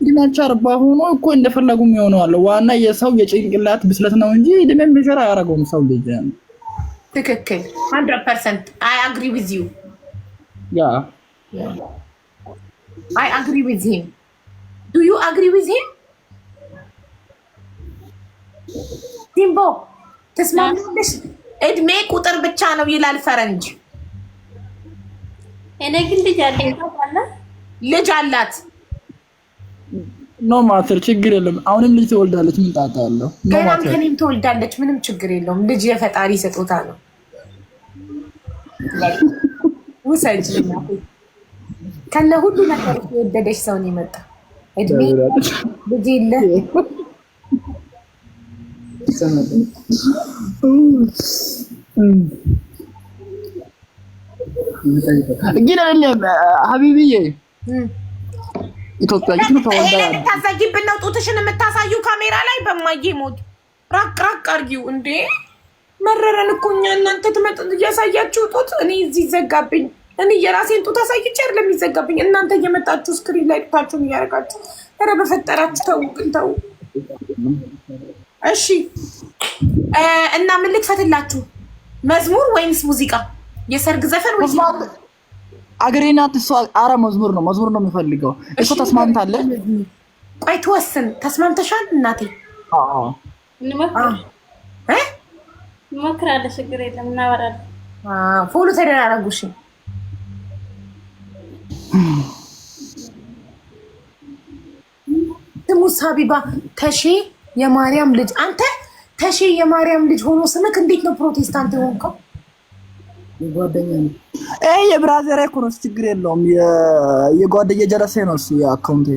እድሜያቸው 40 ሆኖ እኮ እንደፈለጉ የሚሆነው አለ። ዋና የሰው የጭንቅላት ብስለት ነው እንጂ እድሜ ሜዥር አያደርገውም ሰው ልጅ። ትክክል 100%. I agree with you. Yeah. I agree with him. Do you agree with him? ዲምቦ ተስማምተሽ እድሜ ቁጥር ብቻ ነው ይላል ፈረንጅ። እኔ ግን ልጅ አለኝ ታውቃለህ? ልጅ አላት ኖ ማተር ችግር የለም። አሁንም ልጅ ትወልዳለች። ምን ጣጣ አለው? ገናም ከኔም ትወልዳለች። ምንም ችግር የለውም። ልጅ የፈጣሪ ስጦታ ነው። ውሰጅ ከነ ሁሉ ነገር የወደደች ሰው ነው የመጣ እድሜ ልጅ የለ ግን አይደለም ሀቢብዬ ኢትዮጵያ ይሁን ተወልዳ ታዛጊብን ነው ጡትሽን የምታሳዩ ካሜራ ላይ በማዬ ሞት ራቅ ራቅ አርጊው እንዴ መረረን እኮ እኛ እናንተ ትመጡ እያሳያችሁ ጡት እኔ እዚህ ዘጋብኝ። እኔ የራሴን ጡት አሳይቼ አይደለም የሚዘጋብኝ። እናንተ እየመጣችሁ ስክሪን ላይ ጡታችሁን እያደረጋችሁ ኧረ በፈጠራችሁ ተው ግን ተው። እሺ እና ምን ልክፈትላችሁ? መዝሙር ወይንስ ሙዚቃ? የሰርግ ዘፈን ወይስ አገሬና ተሷ? አረ መዝሙር ነው የሚፈልገው እኮ። ተስማምታለህ? ቆይ ትወስን። ተስማምተሻል እናቴ? አዎ እንሞክራለን። ችግር የለም እናወራለን። ፎሎ ተደራረጉሽ። ስሙስ ሀቢባ ተሼ የማርያም ልጅ። አንተ ተሼ የማርያም ልጅ ሆኖ ስምክ እንዴት ነው ፕሮቴስታንት የሆንከው? የብራዘር እኮ ነው። ችግር የለውም። የጓደኛ ጀረሴ ነው እሱ የአካውንቴ።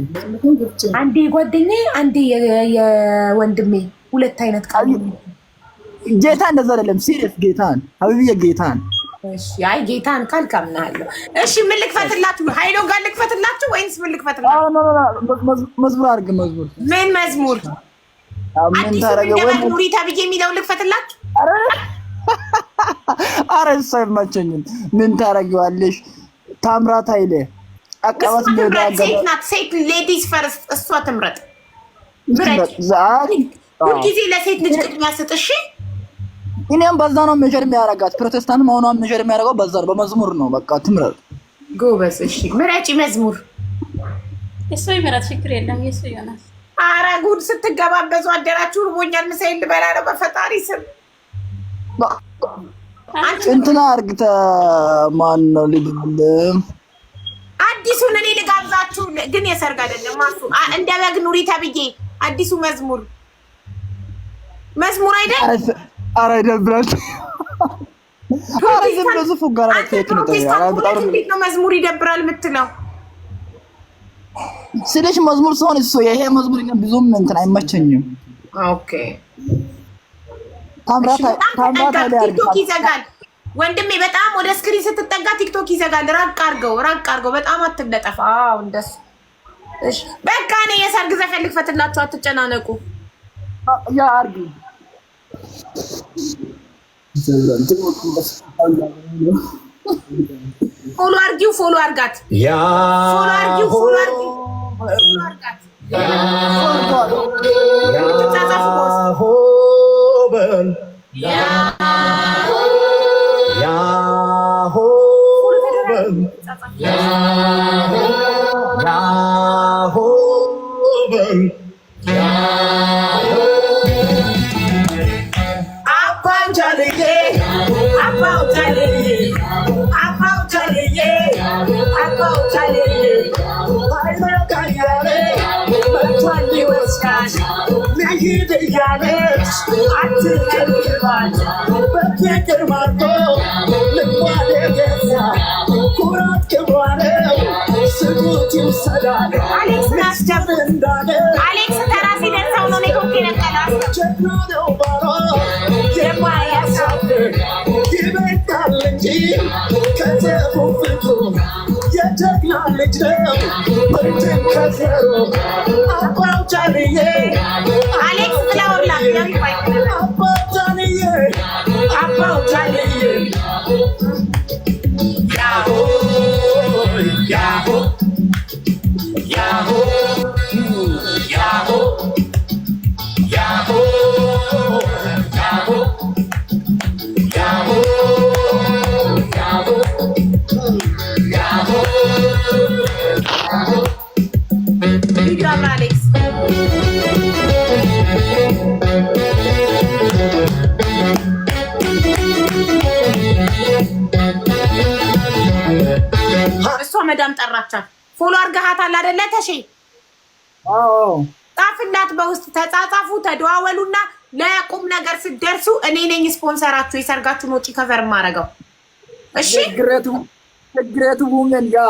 አንዴ የጓደኛዬ አንዴ የወንድሜ ሁለት አይነት ቃል። ጌታ እንደዛ አይደለም። ሲሪየስ ጌታን ሀቢብዬ ጌታን። እሺ አይ ጌታን ካልካምናለሁ። እሺ ምን ልክፈትላችሁ? ሃይሎ ጋር ልክፈትላችሁ ወይንስ ምን ልክፈትላችሁ? መዝሙር አድርግ። መዝሙር ምን መዝሙር? ምን ታረገው? መዝሙር ተብዬ የሚለው ልክፈትላችሁ? አረ እሱ አይመቸኝም። ምን ታረጊዋለሽ? ታምራት ኃይሌ አቀባት ሜዳ ሴት ናት። ሴት ሌዲስ ፈርስት። እሷ ትምረጥ። ምረጥ። ሁልጊዜ ለሴት ልጅ ቅድሚያ ስጥ። እሺ እኔም በዛ ነው ሜጀር የሚያረጋት። ፕሮቴስታንት መሆኗን ሜጀር የሚያረጋው በዛ ነው፣ በመዝሙር ነው። በቃ ትምረጥ። ጎበዝ። እሺ ምረጪ መዝሙር። እሱ ይመረጥ። ችግር የለም። እሱ ይሆናል። አረ ጉድ ስትገባበዙ አደራችሁ። ርቦኛል። ምሳዬን ልበላ ነው በፈጣሪ ስም። እንትና አርግተ ማን ነው ልብል አዲሱን እኔ ልጋብዛችሁ፣ ግን የሰርግ አይደለም። ማሱ እንደ በግ ኑሪ ተብዬ አዲሱ መዝሙር አይደል? አረ ይደብራል። አረ ዝም ብሎ ዝፉ ጋር ነው። እንዴት ነው መዝሙር ይደብራል የምትለው? ስለሽ መዝሙር ሲሆን እሱ ይሄ መዝሙር ብዙም እንትን አይመቸኝም። ኦኬ ታምራት ቲክቶክ ይዘጋል ወንድሜ። በጣም ወደ ስክሪን ስትጠጋ ቲክቶክ ይዘጋል። ራቅ አድርገው። በጣም አትለጠፍ። አዎ እንደሱ። እሺ በቃ እኔ የሰርግ ዘፈን ልክፈትላችሁ። አትጨናነቁ። ያ አርጊ ፎሎ አርጋት። ፎሎ አርጋት። አሌክስ ተራሲ ደርሰው ነው ኔትወርክ ይነቀላል። አሌክስ ፍላወር Alex. መዳም ጠራቻት። ፎሎ አድርገሃታል አይደለ ተሼ? አዎ ጻፍላት በውስጥ ተጻጻፉ፣ ተደዋወሉና ለቁም ነገር ስትደርሱ እኔ ነኝ ስፖንሰራችሁ የሰርጋችሁን ወጪ ከቨር ማረጋው። እሺ ግሬቱ ውመን ያ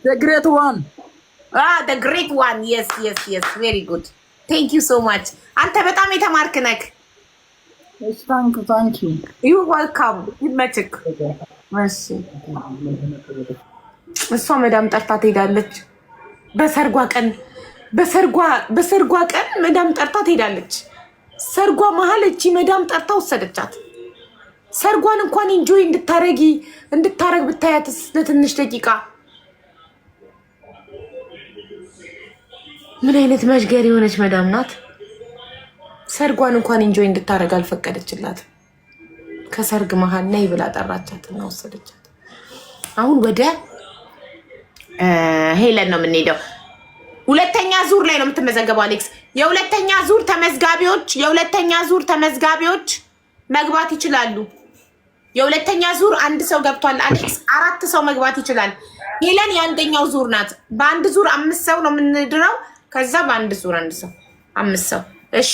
the great one the great one yes very good thank you so much አንተ በጣም የተማርክ ነህ። thank you you welcome ይመችክ። እሺ እሷ መዳም ጠርታ ትሄዳለች። በሰርጓ ቀን መዳም ጠርታ ትሄዳለች። ሰርጓ መሀል እቺ መዳም ጠርታ ወሰደቻት። ሰርጓን እንኳን ኢንጆይ እንድታረግ ብታያትስ ለትንሽ ደቂቃ። ምን አይነት መሽገር የሆነች መዳም ናት። ሰርጓን እንኳን ኢንጆይ እንድታረግ አልፈቀደችላት። ከሰርግ መሀል ነይ ብላ ጠራቻት እና ወሰደቻት። አሁን ወደ ሄለን ነው የምንሄደው። ሁለተኛ ዙር ላይ ነው የምትመዘገበው አሌክስ። የሁለተኛ ዙር ተመዝጋቢዎች መግባት ይችላሉ። የሁለተኛ ዙር አንድ ሰው ገብቷል አሌክስ። 4 ሰው መግባት ይችላል። ሄለን የአንደኛው ዙር ናት። በአንድ ዙር 5 ሰው ነው የምንድረው። ከዛ በአንድ ዙር 1 ሰው 5 ሰው። እሺ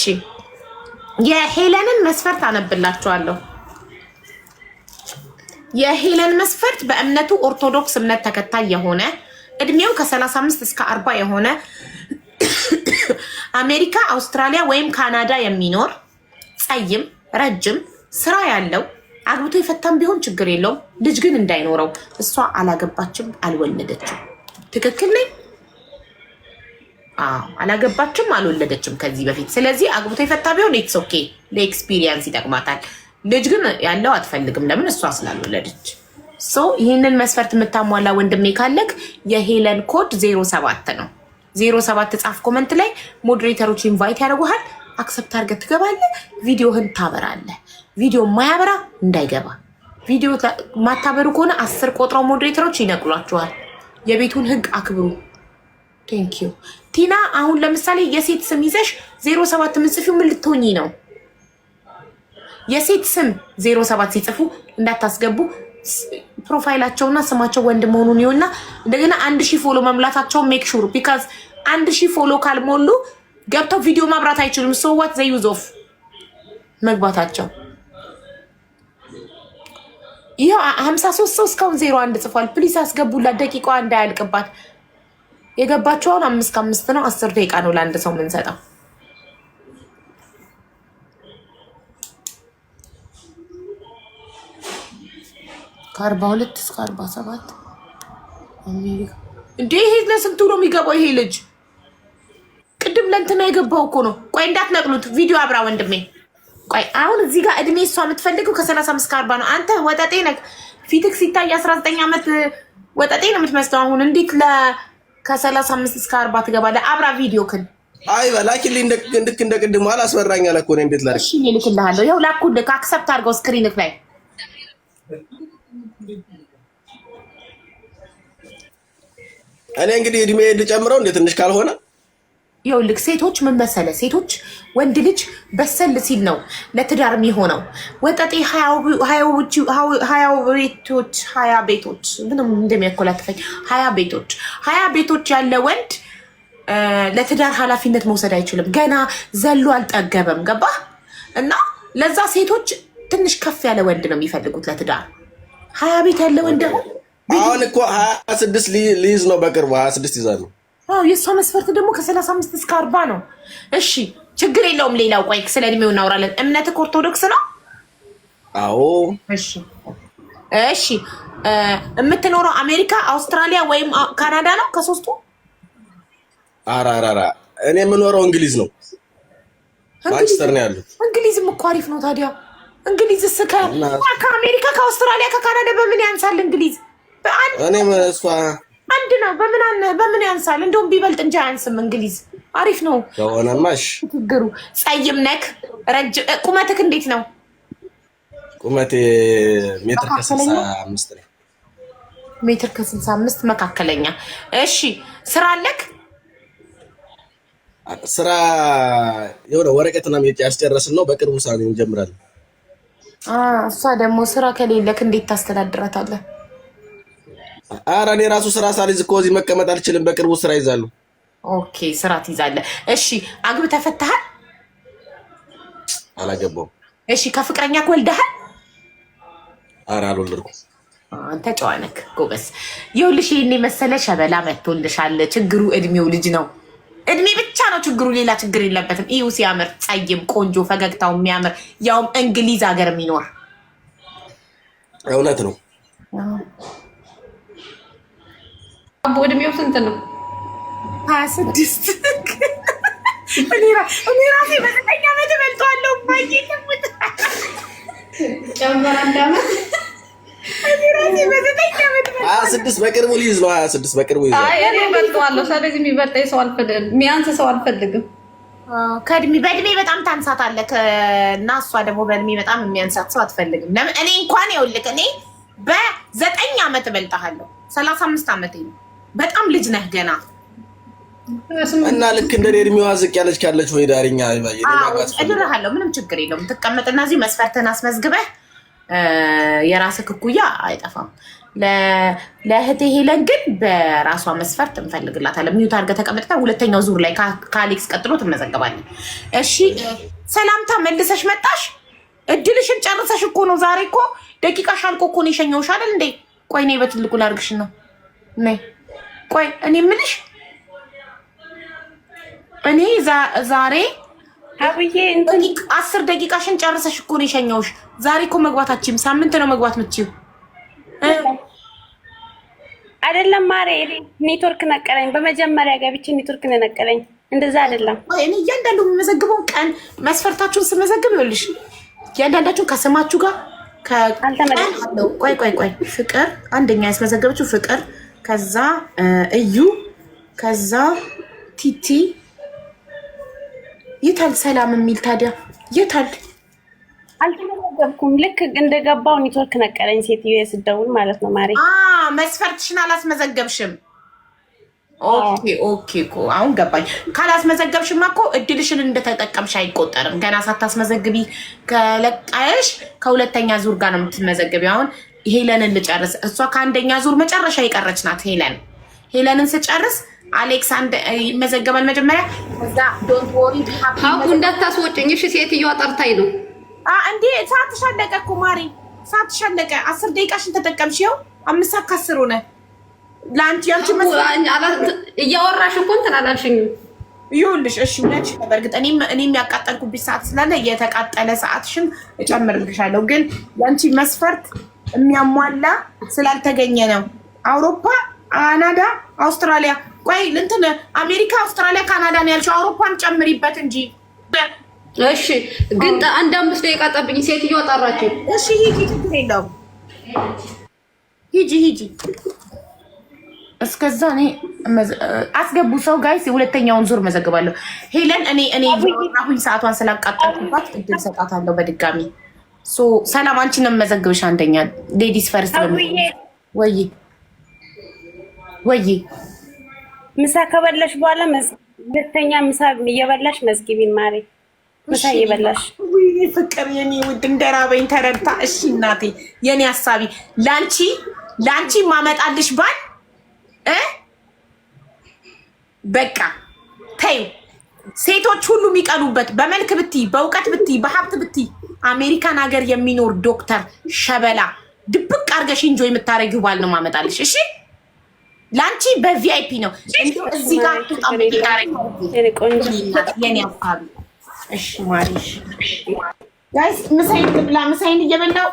የሄለንን መስፈርት አነብላችኋለሁ። የሄለን መስፈርት በእምነቱ ኦርቶዶክስ እምነት ተከታይ የሆነ እድሜው ከ35 እስከ 40 የሆነ አሜሪካ፣ አውስትራሊያ ወይም ካናዳ የሚኖር ጸይም፣ ረጅም፣ ስራ ያለው፣ አግብቶ የፈታም ቢሆን ችግር የለውም፣ ልጅ ግን እንዳይኖረው። እሷ አላገባችም፣ አልወለደችም። ትክክል ነኝ? አላገባችም፣ አልወለደችም ከዚህ በፊት። ስለዚህ አግብቶ የፈታ ቢሆን ኢትስ ኦኬ፣ ለኤክስፒሪየንስ ይጠቅማታል። ልጅ ግን ያለው አትፈልግም። ለምን? እሷ ስላልወለደች። ይህንን መስፈርት የምታሟላ ወንድሜ ካለክ የሄለን ኮድ 07 ነው። 07 ጻፍ ኮመንት ላይ። ሞዴሬተሮች ኢንቫይት ያደርጉሃል። አክሰፕት አድርገህ ትገባለህ። ቪዲዮህን ታበራለህ። ቪዲዮ ማያበራ እንዳይገባ። ቪዲዮ ማታበሩ ከሆነ 10 ቆጥረው ሞዴሬተሮች ይነቅሏችኋል። የቤቱን ህግ አክብሩ። ቴንክ ዩ ቲና። አሁን ለምሳሌ የሴት ስም ይዘሽ 07 ምጽፊው ምን ልትሆኚ ነው? የሴት ስም 07 ሲጽፉ እንዳታስገቡ። ፕሮፋይላቸውና ስማቸው ወንድ መሆኑን ይሁንና እንደገና 1000 ፎሎ መምላታቸውን ሜክ ሹር ቢካዝ 1000 ፎሎ ካልሞሉ ገብተው ቪዲዮ ማብራት አይችሉም። ሶ ዋት ዘ ዩዝ ኦፍ መግባታቸው። ይሄ 53 ሰው እስካሁን 01 ጽፏል። ፕሊስ አስገቡላት፣ ደቂቃዋ እንዳያልቅባት። የገባቸውን 5 ነው። 10 ደቂቃ ነው ለአንድ ሰው የምንሰጠው። ከ42 እስከ 47 አሜሪካ። እንዴ ይሄ ለስንቱ ነው የሚገባው? ይሄ ልጅ ቅድም ለእንትና የገባው እኮ ነው። ቆይ እንዳትነቅሉት፣ ቪዲዮ አብራ ወንድሜ። ቆይ አሁን እዚህ ጋር እድሜ እሷ የምትፈልገው ከ35 እስከ 40 ነው። አንተ ወጠጤ ነህ። ፊትክ ሲታይ 19 ዓመት ወጠጤ ነው የምትመስለው። አሁን እንዴት ከ35 እስከ 40 ትገባለህ? አብራ ቪዲዮ ክን አይ በላኪልኝ። እንደ ቅድሙ አላስፈራኝ አለ እኮ ነው። እንዴት ላድርግ? እሺ እኔ ልክልሃለሁ። ይኸው ላኩልህ። አክሰፕት አድርገው ስክሪንክ ላይ። እኔ እንግዲህ እድሜ ልጨምረው እንዴ ትንሽ ካልሆነ ይኸውልህ ሴቶች ምን መሰለህ፣ ሴቶች ወንድ ልጅ በሰል ሲል ነው ለትዳር የሚሆነው። ወጠጤ 20 ቤቶች ምንም እንደሚያኮላትፈኝ 20 ቤቶች ያለ ወንድ ለትዳር ኃላፊነት መውሰድ አይችልም። ገና ዘሎ አልጠገበም። ገባህ? እና ለዛ ሴቶች ትንሽ ከፍ ያለ ወንድ ነው የሚፈልጉት ለትዳር። 20 ቤት ያለ ወንድ አሁን እኮ 26 ሊይዝ ነው በቅርቡ 26 ይዛሉ። የእሷ መስፈርት ደግሞ ከ35 እስከ 40 ነው። እሺ ችግር የለውም። ሌላው ቆይ ስለ እድሜው እናወራለን። እምነትህ ኦርቶዶክስ ነው? አዎ። እሺ የምትኖረው አሜሪካ፣ አውስትራሊያ ወይም ካናዳ ነው? ከሶስቱ? አራራራ እኔ የምኖረው እንግሊዝ ነው። ማንቸስተር ነው ያለው። እንግሊዝም እኮ አሪፍ ነው። ታዲያ እንግሊዝ ከአሜሪካ፣ ከአውስትራሊያ፣ ከካናዳ በምን ያንሳል? እንግሊዝ እኔም እሷ አንድ ነው። በምን ያንሳል? እንደውም ቢበልጥ እንጂ አያንስም። እንግሊዝ አሪፍ ነው ከሆነማሽ። ችግሩ ጸይም ነክ ቁመትክ እንዴት ነው? ቁመቴ ሜትር ከ65 ነው። ሜትር ከ65 መካከለኛ። እሺ ስራ አለክ? ስራ የሆነ ወረቀትና ያስጨረስን ነው። በቅርቡ ሳን እንጀምራለን። እሷ ደግሞ ስራ ከሌለክ እንዴት ታስተዳድራታለህ? ኧረ እኔ ራሱ ስራ ሳልይዝ እኮ እዚህ መቀመጥ አልችልም። በቅርቡ ስራ ይዛሉ። ኦኬ ስራ ትይዛለህ። እሺ አግብተህ ፈትሃል? አላገባውም። እሺ ከፍቅረኛ ወልደሃል? ኧረ አልወለድኩም። አንተ ጨዋ ነህ ጎበዝ። ይኸውልሽ ይሄን የመሰለ ሸበላ መጥቶልሻል። ችግሩ እድሜው ልጅ ነው። እድሜ ብቻ ነው ችግሩ፣ ሌላ ችግር የለበትም። ይሁ ሲያምር፣ ጸይም፣ ቆንጆ፣ ፈገግታው የሚያምር ያውም እንግሊዝ ሀገር የሚኖር እውነት ነው። አቦ እድሜው ስንት ነው? 26 እኔ ራሴ በ9 ዓመት እበልጠዋለሁ። ጨምር አንድ ዓመት 26 በቅርቡ ሊይዝ ነው። 26 በቅርቡ ይይዛል። አይ እኔ እበልጠዋለሁ። ስለዚህ የሚበልጠኝ ሰው አልፈልግም፣ የሚያንስ ሰው አልፈልግም። በእድሜ በጣም ታንሳታለህ እና እሷ ደግሞ በእድሜ በጣም የሚያንሳት ሰው አትፈልግም። ለምን እኔ እንኳን ይኸውልህ እኔ በ9 ዓመት እበልጥሃለሁ። 35 ዓመቴ ነው። በጣም ልጅ ነህ ገና እና ልክ እንደ እድሜዋ ዝቅ ያለች ካለች ወይ ዳርኛ እድርሃለሁ። ምንም ችግር የለውም። ትቀመጥና እዚህ መስፈርትን አስመዝግበህ የራስህ እኩያ አይጠፋም። ለእህቴ ሄለን ግን በራሷ መስፈርት እንፈልግላታለን። ሚዩት አድርገህ ተቀመጥታ ሁለተኛው ዙር ላይ ከአሌክስ ቀጥሎ ትመዘገባለን። እሺ ሰላምታ መልሰሽ መጣሽ። እድልሽን ጨርሰሽ እኮ ነው። ዛሬ እኮ ደቂቃሽ አልቆ እኮ ነው የሸኘሁሽ አይደል እንዴ? ቆይ እኔ በትልቁ ላድርግሽ ነው። ቆይ እኔ የምልሽ እኔ ዛሬ አብዬ 10 ደቂቃሽን ጨርሰሽ እኮ ነው የሸኘሁሽ። ዛሬ እኮ መግባታችም ሳምንት ነው መግባት የምትችይው አይደለም ማሬ። ኔትወርክ ነቀለኝ። በመጀመሪያ ገብቼ ኔትወርክ ነው ነቀለኝ። እንደዛ አይደለም። እኔ እያንዳንዱ የምመዘግበው ቀን መስፈርታችሁን ስመዘግብ ይኸውልሽ እያንዳንዳችሁን ከስማችሁ ጋር አልተመለሰም። ቆይ ፍቅር አንደኛ ያስመዘገበችው ፍቅር፣ ከዛ እዩ፣ ከዛ ቲቲ የታል ሰላም የሚል ታዲያ የታል? አልተመዘገብኩም። ልክ እንደገባው ኔትወርክ ነቀለኝ። ሴትዮ የስደውል ማለት ነው ማሬ። መስፈርትሽን አላስመዘገብሽም። ኦኬ እኮ አሁን ገባኝ። ካላስመዘገብሽማ እኮ እድልሽን እንደተጠቀምሽ አይቆጠርም። ገና ሳታስመዘግቢ ከለቃሽ ከሁለተኛ ዙር ጋር ነው የምትመዘግቢ። አሁን ሄለንን ልጨርስ። እሷ ከአንደኛ ዙር መጨረሻ የቀረች ናት። ሄለንን ስጨርስ አሌክስ ይመዘገባል መጀመሪያ። ከዛ ዶንት ወሪ ሀቡ እንዳታስወጭኝ እሺ። ሴትዮዋ ጠርታኝ ነው እንዴ። ሰዓትሽ አለቀ እኮ ማሪ፣ ሰዓትሽ አለቀ። 10 ደቂቃሽን ተጠቀምሽ። ይኸው 5 ሰዓት ከ10 ሆነ። ለአንቺ ያንቺ እያወራሽ እኮ እንትን አላልሽኝም። ይኸውልሽ እሺ ነች። በእርግጥ እኔም ያቃጠልኩብሽ ሰዓት ስላለ የተቃጠለ ሰዓትሽን እጨምርልሻለሁ። ግን ያንቺ መስፈርት የሚያሟላ ስላልተገኘ ነው። አውሮፓ፣ ካናዳ፣ አውስትራሊያ ቆይ እንትን አሜሪካ፣ አውስትራሊያ፣ ካናዳ ነው ያልሽው። አውሮፓን ጨምሪበት እንጂ። እሺ ግን አንድ 5 ደቂቃ ጠብቂ። ሴትዮዋ ጠራችኝ። እሺ ሂጂ፣ ችግር የለውም ሂጂ። እስከዛ እኔ አስገቡ ሰው ጋይስ። የሁለተኛውን ዙር መዘግባለሁ። ሄለን እኔ አሁን ሰዓቷን ስላቃጠልኩባት እድል ሰጣታለሁ በድጋሚ። ሰላም አንቺን ነው መዘግብሽ። አንደኛ ሌዲስ ፈርስት ነው። ወይ ምሳ ከበላሽ በኋላ ሁለተኛ ምሳ እየበላሽ መዝግቢን ማሬ። ምሳ እየበላሽ ፍቅር የኔ ውድ እንደራበኝ ተረድታ። እሺ እናቴ የኔ ሀሳቢ ላንቺ ማመጣልሽ ባል በቃ ተይው። ሴቶች ሁሉ የሚቀኑበት በመልክ ብቲ፣ በእውቀት ብቲ፣ በሀብት ብቲ አሜሪካን ሀገር የሚኖር ዶክተር ሸበላ ድብቅ አርገሽ እንጆ የምታረጊው ባል ነው ማመጣልሽ። እሺ ላንቺ በቪአይፒ ነው። እዚህ ጋር የኔ ሀሳቢ። እሺ ማሪሽ ጋይስ ምሳይን እየበላው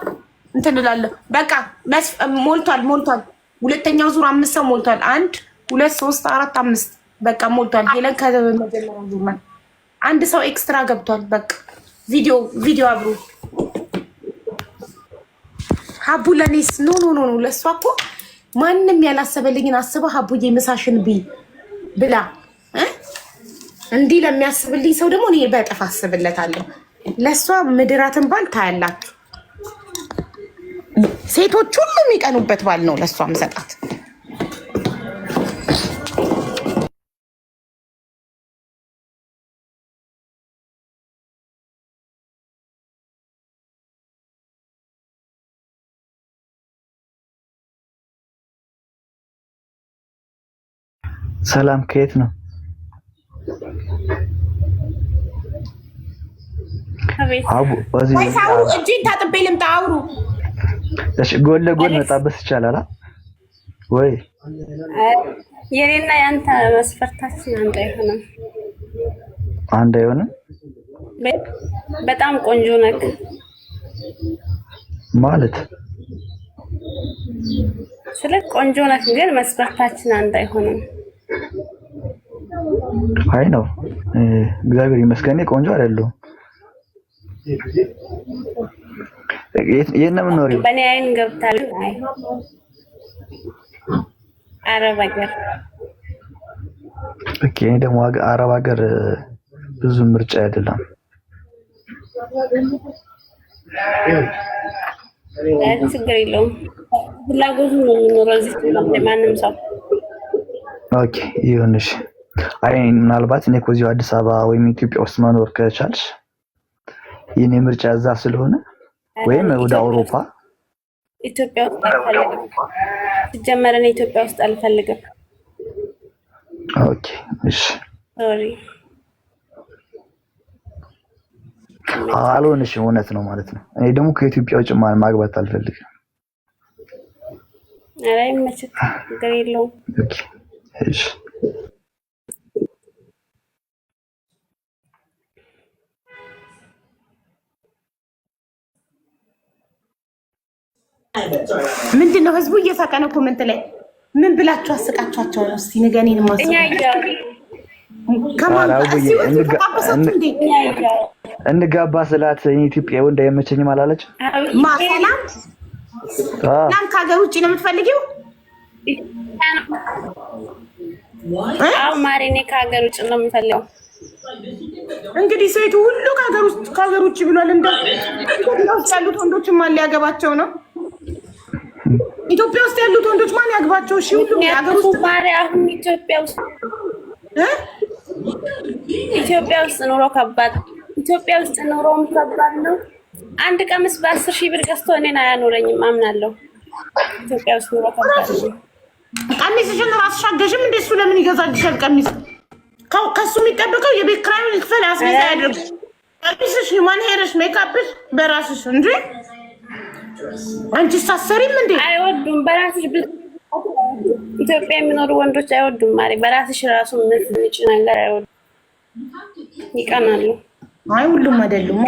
እንትን እላለሁ። በቃ ሞልቷል። ሁለተኛው ዙር 5 ሰው ሞልቷል። 1 2 3 4 5 በቃ ሞልቷል። ሄለን ከመጀመሪያው ዙር አንድ ሰው ኤክስትራ ገብቷል። በቃ ቪዲዮ አብሮ ሀቡ ለኔስ ኖ ለሷ እኮ ማንም ያላሰበልኝን አስበ ሀቡዬ ምሳሽን ብላ እንዲህ ለሚያስብልኝ ሰው ደግሞ እኔ በጥፍ አስብለታለሁ። ለሷ ምድራትን ባል ታያላችሁ። ሴቶች ሁሉ የሚቀኑበት ባል ነው ለሷ ምሰጣት። ሰላም ከየት ነው? አቡ በዚህ ሳው እጅን ታጥቤ ልምጣ። አውሩ። እሺ ጎን ለጎን መጣበስ ይቻላል ወይ? የኔና ያንተ መስፈርታችን አንድ አይሆንም። አንድ አይሆንም? በጣም ቆንጆ ነክ ማለት ስለ ቆንጆ ነክ ግን መስፈርታችን አንድ አይሆንም። አይ ነው እግዚአብሔር ይመስገን ቆንጆ አይደለሁም። የነም ኖሪ በኔ አይን ገብታል። አይ አረብ ሀገር ኦኬ። ደግሞ አረብ ሀገር ብዙ ምርጫ አይደለም። ችግር የለውም። ፍላጎቱ ነው የሚኖረው እዚህ ማንም ሰው። ኦኬ ይሁንሽ። አይ ምናልባት እኔ ከዚሁ አዲስ አበባ ወይም ኢትዮጵያ ውስጥ መኖር ከቻልሽ የኔ ምርጫ እዛ ስለሆነ ወይም ወደ አውሮፓ ኢትዮጵያ ውስጥ አልፈልግም። ሲጀመር እኔ ኢትዮጵያ ውስጥ አልፈልግም። ኦኬ እሺ ሶሪ አልሆንሽ እውነት ነው ማለት ነው። እኔ ደግሞ ከኢትዮጵያ ውጭ ማግባት አልፈልግም። ኧረ ይመችህ፣ ችግር የለውም። ኦኬ እሺ ምንድነው ህዝቡ እየሳቀ ነው ኮሜንት ላይ ምን ብላችሁ አስቃችኋቸው ነው? እስቲ ንገኔን ማስ እንጋባ ስላት ኢትዮጵያ ወንድ አይመቸኝም አላለች። ማሰላም ሰላም ከሀገር ውጭ ነው የምትፈልጊው? አው ማሪኔ ከሀገር ውጭ ነው የምፈልገው። እንግዲህ ሴቱ ሁሉ ከሀገር ውጭ ብሏል። እንደ ኢትዮጵያ ውስጥ ያሉት ወንዶች ማን ሊያገባቸው ነው? ኢትዮጵያ ውስጥ ያሉት ወንዶች ማን ያግባቸው? እሺ ሁሉ ሀገር ውስጥ ማሪ አሁን ኢትዮጵያ ውስጥ ኑሮ ከባድ፣ ኢትዮጵያ ውስጥ ኑሮም ከባድ ነው። አንድ ቀሚስ በ10,000 ብር ገዝቶ እኔን አያኖረኝም አምናለሁ። ኢትዮጵያ ውስጥ ኑሮ ከባድ ነው። ቀሚስሽን ራስሽ አገዥም እንደ እሱ ለምን ይገዛልሻል? ቀሚስ ከሱ የሚጠበቀው የቤት ኪራዩን ይክፈል፣ አስቤዛ ያድርግ። ቀሚስሽ ማን ሄረሽ ሜካፕሽ በራስሽ እንጂ አንቺ ሳሰሪም እንዴ? አይወዱም። በራስሽ ኢትዮጵያ የሚኖሩ ወንዶች አይወዱም ማለት በራስሽ ራሱ ምንጭ ነገር አይወዱም፣ ይቀናሉ። አይ ሁሉም አይደሉም፣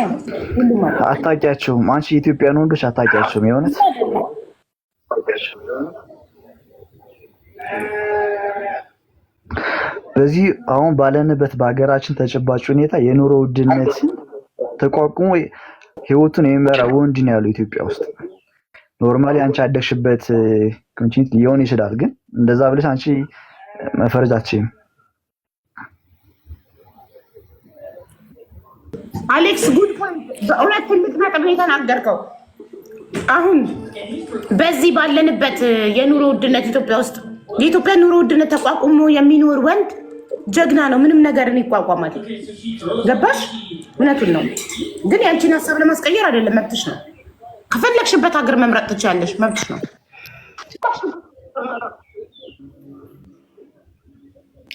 ሁሉም አታውቂያቸውም። አንቺ የኢትዮጵያን ወንዶች አታውቂያቸውም። የሆነት በዚህ አሁን ባለንበት በሀገራችን ተጨባጭ ሁኔታ የኑሮ ውድነትን ተቋቁሞ ህይወቱን የሚመራ ወንድ ነው ያለው ኢትዮጵያ ውስጥ። ኖርማሊ አንቺ አደግሽበት ኮንቲኒቲ ሊሆን ይችላል፣ ግን እንደዛ ብለሽ አንቺ መፈረጅ አትችይም። አሌክስ ጉድ ፖይንት። በእውነት ትልቅ ነጥብ ነው የተናገርከው። አሁን በዚህ ባለንበት የኑሮ ውድነት ኢትዮጵያ ውስጥ የኢትዮጵያ ኑሮ ውድነት ተቋቁሞ የሚኖር ወንድ ጀግና ነው። ምንም ነገርን ይቋቋማል። ገባሽ? እውነቱን ነው። ግን ያንቺን ሀሳብ ለማስቀየር አይደለም፣ መብትሽ ነው። ከፈለግሽበት ሀገር መምረጥ ትችያለሽ፣ መብትሽ ነው።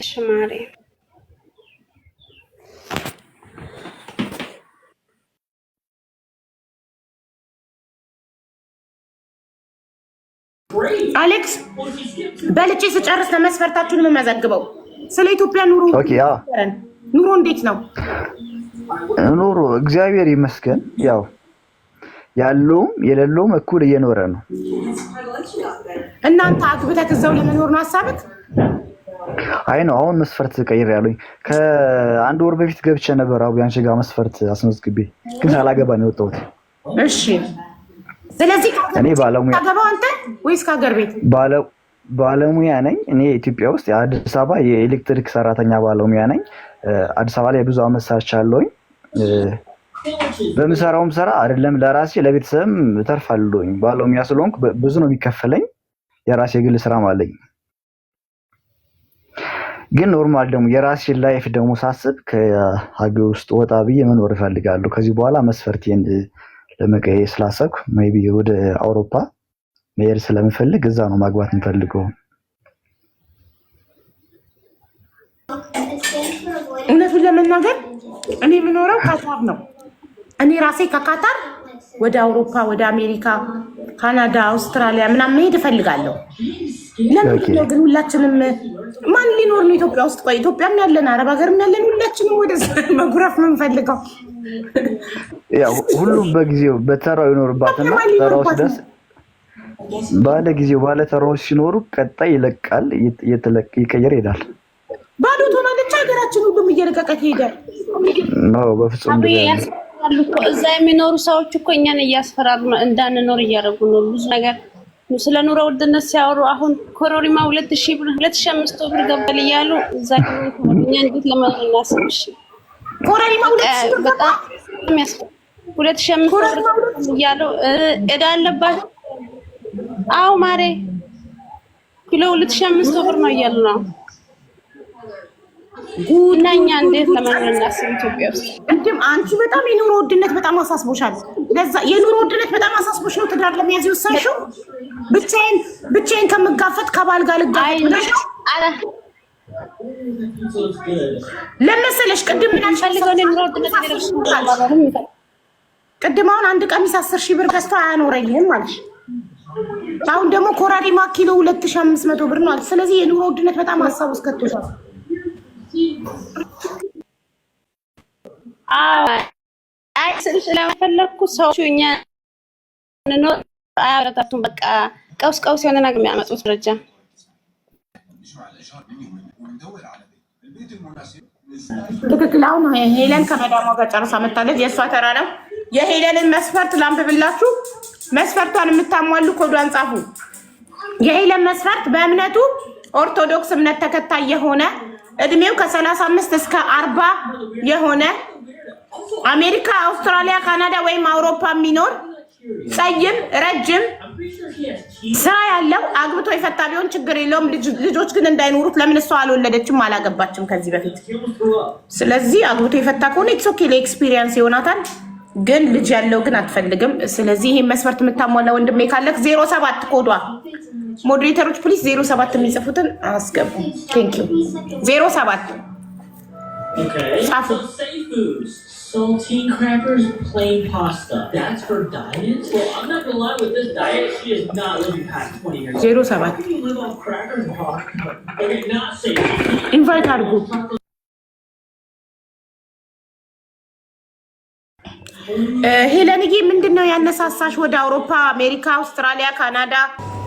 ሽማሬ አሌክስ በልጬ ስጨርስ ለመስፈርታችሁን የምመዘግበው ስለ ኢትዮጵያ ኑሮ ኑሮ እንዴት ነው? ኑሮ እግዚአብሔር ይመስገን ያው ያለውም የሌለውም እኩል እየኖረ ነው። እናንተ አግብተህ እዛው ለመኖር ነው ሀሳብህ? አይ ነው አሁን መስፈርት ቀይር ያሉኝ ከአንድ ወር በፊት ገብቼ ነበር። አቡ ያንቺ ጋር መስፈርት አስመዝግቤ ግን ሳላገባ ነው የወጣሁት። እሺ ስለዚህ እኔ ባለሙያ ታገባው አንተ ወይስ ከሀገር ቤት? ባለሙያ ነኝ እኔ ኢትዮጵያ ውስጥ የአዲስ አበባ የኤሌክትሪክ ሰራተኛ ባለሙያ ነኝ። አዲስ አበባ ላይ ብዙ አመት ሰርቻለሁኝ። በምሰራውም ስራ አይደለም ለራሴ ለቤተሰብም እተርፋለሁኝ። ባለሙያ ስለሆንኩ ብዙ ነው የሚከፈለኝ። የራሴ ግል ስራም አለኝ። ግን ኖርማል ደግሞ የራሴ ላይፍ ደግሞ ሳስብ ከሀገር ውስጥ ወጣ ብዬ መኖር እፈልጋለሁ። ከዚህ በኋላ መስፈርቴን ለመቀየር ስላሰብኩ ሜይ ቢ ወደ አውሮፓ መሄድ ስለምፈልግ እዛ ነው ማግባት የምፈልገው። እውነቱን ለመናገር እኔ የምኖረው ካታር ነው። እኔ ራሴ ከካታር ወደ አውሮፓ፣ ወደ አሜሪካ፣ ካናዳ፣ አውስትራሊያ ምናምን መሄድ እፈልጋለሁ። ለምንድን ነው ግን ሁላችንም ማን ሊኖር ነው ኢትዮጵያ ውስጥ? ቆይ ኢትዮጵያም ያለን አረብ ሀገርም ያለን ሁላችንም ወደ መጉረፍ ነው የምንፈልገው። ያው ሁሉም በጊዜው በተራው ይኖርባትና ተራው ሲደርስ ባለ ጊዜው ባለ ተራው ሲኖሩ ቀጣይ ይለቃል፣ ይቀየር ይሄዳል። ባዶ ትሆናለች ሀገራችን። ሁሉም እየለቀቀ ይሄዳል። ነው በፍጹም እዛ የሚኖሩ ሰዎች እኮ እኛን እያስፈራሩ እንዳንኖር እያደረጉ ነው። ብዙ ነገር ስለ ኑሮ ውድነት ሲያወሩ አሁን ኮሮሪማ 2000 ብር 2500 ብር ገበል እያሉ እዛ እኛ እንዴት ለማለት እናስብሽ? ኮሮሪማ 2000 ብር በጣም የሚያስፈራ 2500 ብር እያሉ እዳ አለባቸው። አዎ ማሬ ኪሎ 2500 ብር ነው እያሉ ነው። ጉናኛ እንዴት ለማለት እናስብ? ኢትዮጵያ ውስጥ እንዴም አንቺ በጣም የኑሮ ውድነት በጣም አሳስቦሻል። ለዛ የኑሮ ውድነት በጣም አሳስቦሽ ነው ትዳር ለመያዝ የወሰንሽው? ብቻዬን ከምጋፈጥ ከባል ጋር ልጋፈጥ ብለሽ ነው? ለመሰለሽ ቅድም ምን አልፈልገው ነው ኑሮ ውድነት ገረብሽ። ቅድም አሁን አንድ ቀሚስ 10,000 ብር ገዝቶ አያኖረኝም አለሽ። አሁን ደግሞ ኮራሪማ ኪሎ 2500 ብር ነው። ስለዚህ የኑሮ ውድነት በጣም ሀሳብ ውስጥ ከቶሻል። አይ ስልሽ ለፈለኩ ሰዎች እኛ ነው አያረታቱም። በቃ ቀውስ የሆነ ነገር የሚያመጡት ደረጃ ትክክል። አሁን ሄለን ከመዳሟ ጋር ጨርሳ መጣለች። የእሷ ተራ ነው። የሄለንን መስፈርት ላንብብላችሁ። መስፈርቷን የምታሟሉ ኮዷን ጻፉ። የሄለን መስፈርት በእምነቱ ኦርቶዶክስ እምነት ተከታይ የሆነ እድሜው ከ35 እስከ 40 የሆነ አሜሪካ፣ አውስትራሊያ፣ ካናዳ ወይም አውሮፓ የሚኖር ጸይም፣ ረጅም፣ ስራ ያለው አግብቶ የፈታ ቢሆን ችግር የለውም። ልጆች ግን እንዳይኖሩት። ለምን እሷ አልወለደችም አላገባችም ከዚህ በፊት። ስለዚህ አግብቶ የፈታ ከሆነ ኢትስ ኦኬ ለኤክስፒሪየንስ ይሆናታል። ግን ልጅ ያለው ግን አትፈልግም። ስለዚህ ይሄን መስፈርት የምታሟላ ወንድሜ ካለክ 07 ኮዷ ሞዴሬተሮች ፕሊዝ 07 የሚጽፉትን አስገቡ። ቴንክ ዩ 07 ጻፉ። Saltine crackers, plain pasta. That's her diet? Well, I'm not gonna lie, with this diet, she is not living past 20 years. 07 How do you live on crackers and pasta? Okay, not safe. Invite አድርጉ። ሄለንዬ ምንድነው ያነሳሳሽ ወደ አውሮፓ፣ አሜሪካ፣ አውስትራሊያ፣ ካናዳ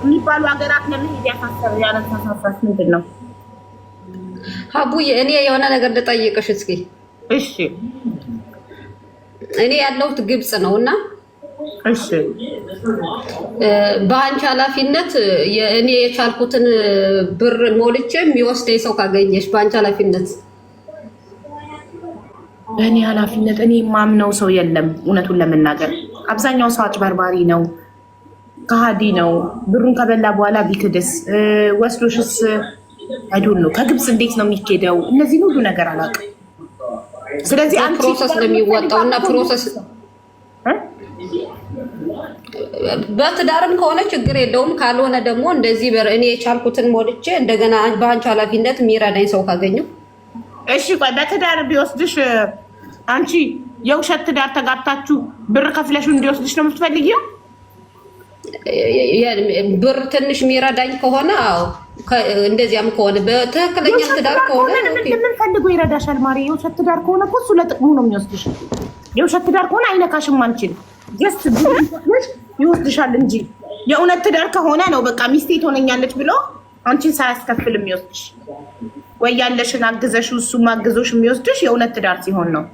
የሚባሉ ሀገራት ለመሄድ ያነሳሳሽ ምንድነው? ሀቡዬ እኔ የሆነ ነገር ልጠይቅሽ እስኪ። እሺ እኔ ያለሁት ግብጽ ነውና፣ እሺ በአንቺ ኃላፊነት እኔ የቻልኩትን ብር ሞልቼ የሚወስደኝ ሰው ካገኘሽ በአንቺ ኃላፊነት። በእኔ ኃላፊነት እኔ ማምነው ሰው የለም። እውነቱን ለመናገር አብዛኛው ሰው አጭበርባሪ ነው፣ ከሃዲ ነው። ብሩን ከበላ በኋላ ቢክድስ ወስዶሽስ አይዶን ነው። ከግብጽ እንዴት ነው የሚኬደው? እነዚህን ሁሉ ነገር አላውቅም። ስለዚህ አንቺ ፕሮሰስ ለሚወጣውና ፕሮሰስ በትዳርም ከሆነ ችግር የለውም። ካልሆነ ደግሞ እንደዚህ እኔ የቻልኩትን ሞልቼ እንደገና በአንቺ ኃላፊነት የሚረዳኝ ሰው ካገኘው። እሺ ቆይ በትዳር ቢወስድሽ አንቺ የውሸት ትዳር ተጋብታችሁ ብር ከፍለሽ እንዲወስድሽ ነው የምትፈልጊው? ብር ትንሽ የሚረዳኝ ከሆነ አዎ፣ እንደዚያም ከሆነ በትክክለኛ ትዳር ከሆነ ምን ፈልጎ ይረዳሻል? ማሪ የውሸት ትዳር ከሆነ እኮ እሱ ለጥቅሙ ነው የሚወስድሽ። የውሸት ትዳር ከሆነ አይነካሽም። አንቺን ጀስት ብለሽ ይወስድሻል እንጂ የእውነት ትዳር ከሆነ ነው በቃ ሚስቴ ትሆነኛለች ብሎ አንቺን ሳያስከፍል የሚወስድሽ። ወይ ያለሽን አግዘሽ እሱም አግዞሽ የሚወስድሽ የእውነት ትዳር ሲሆን ነው።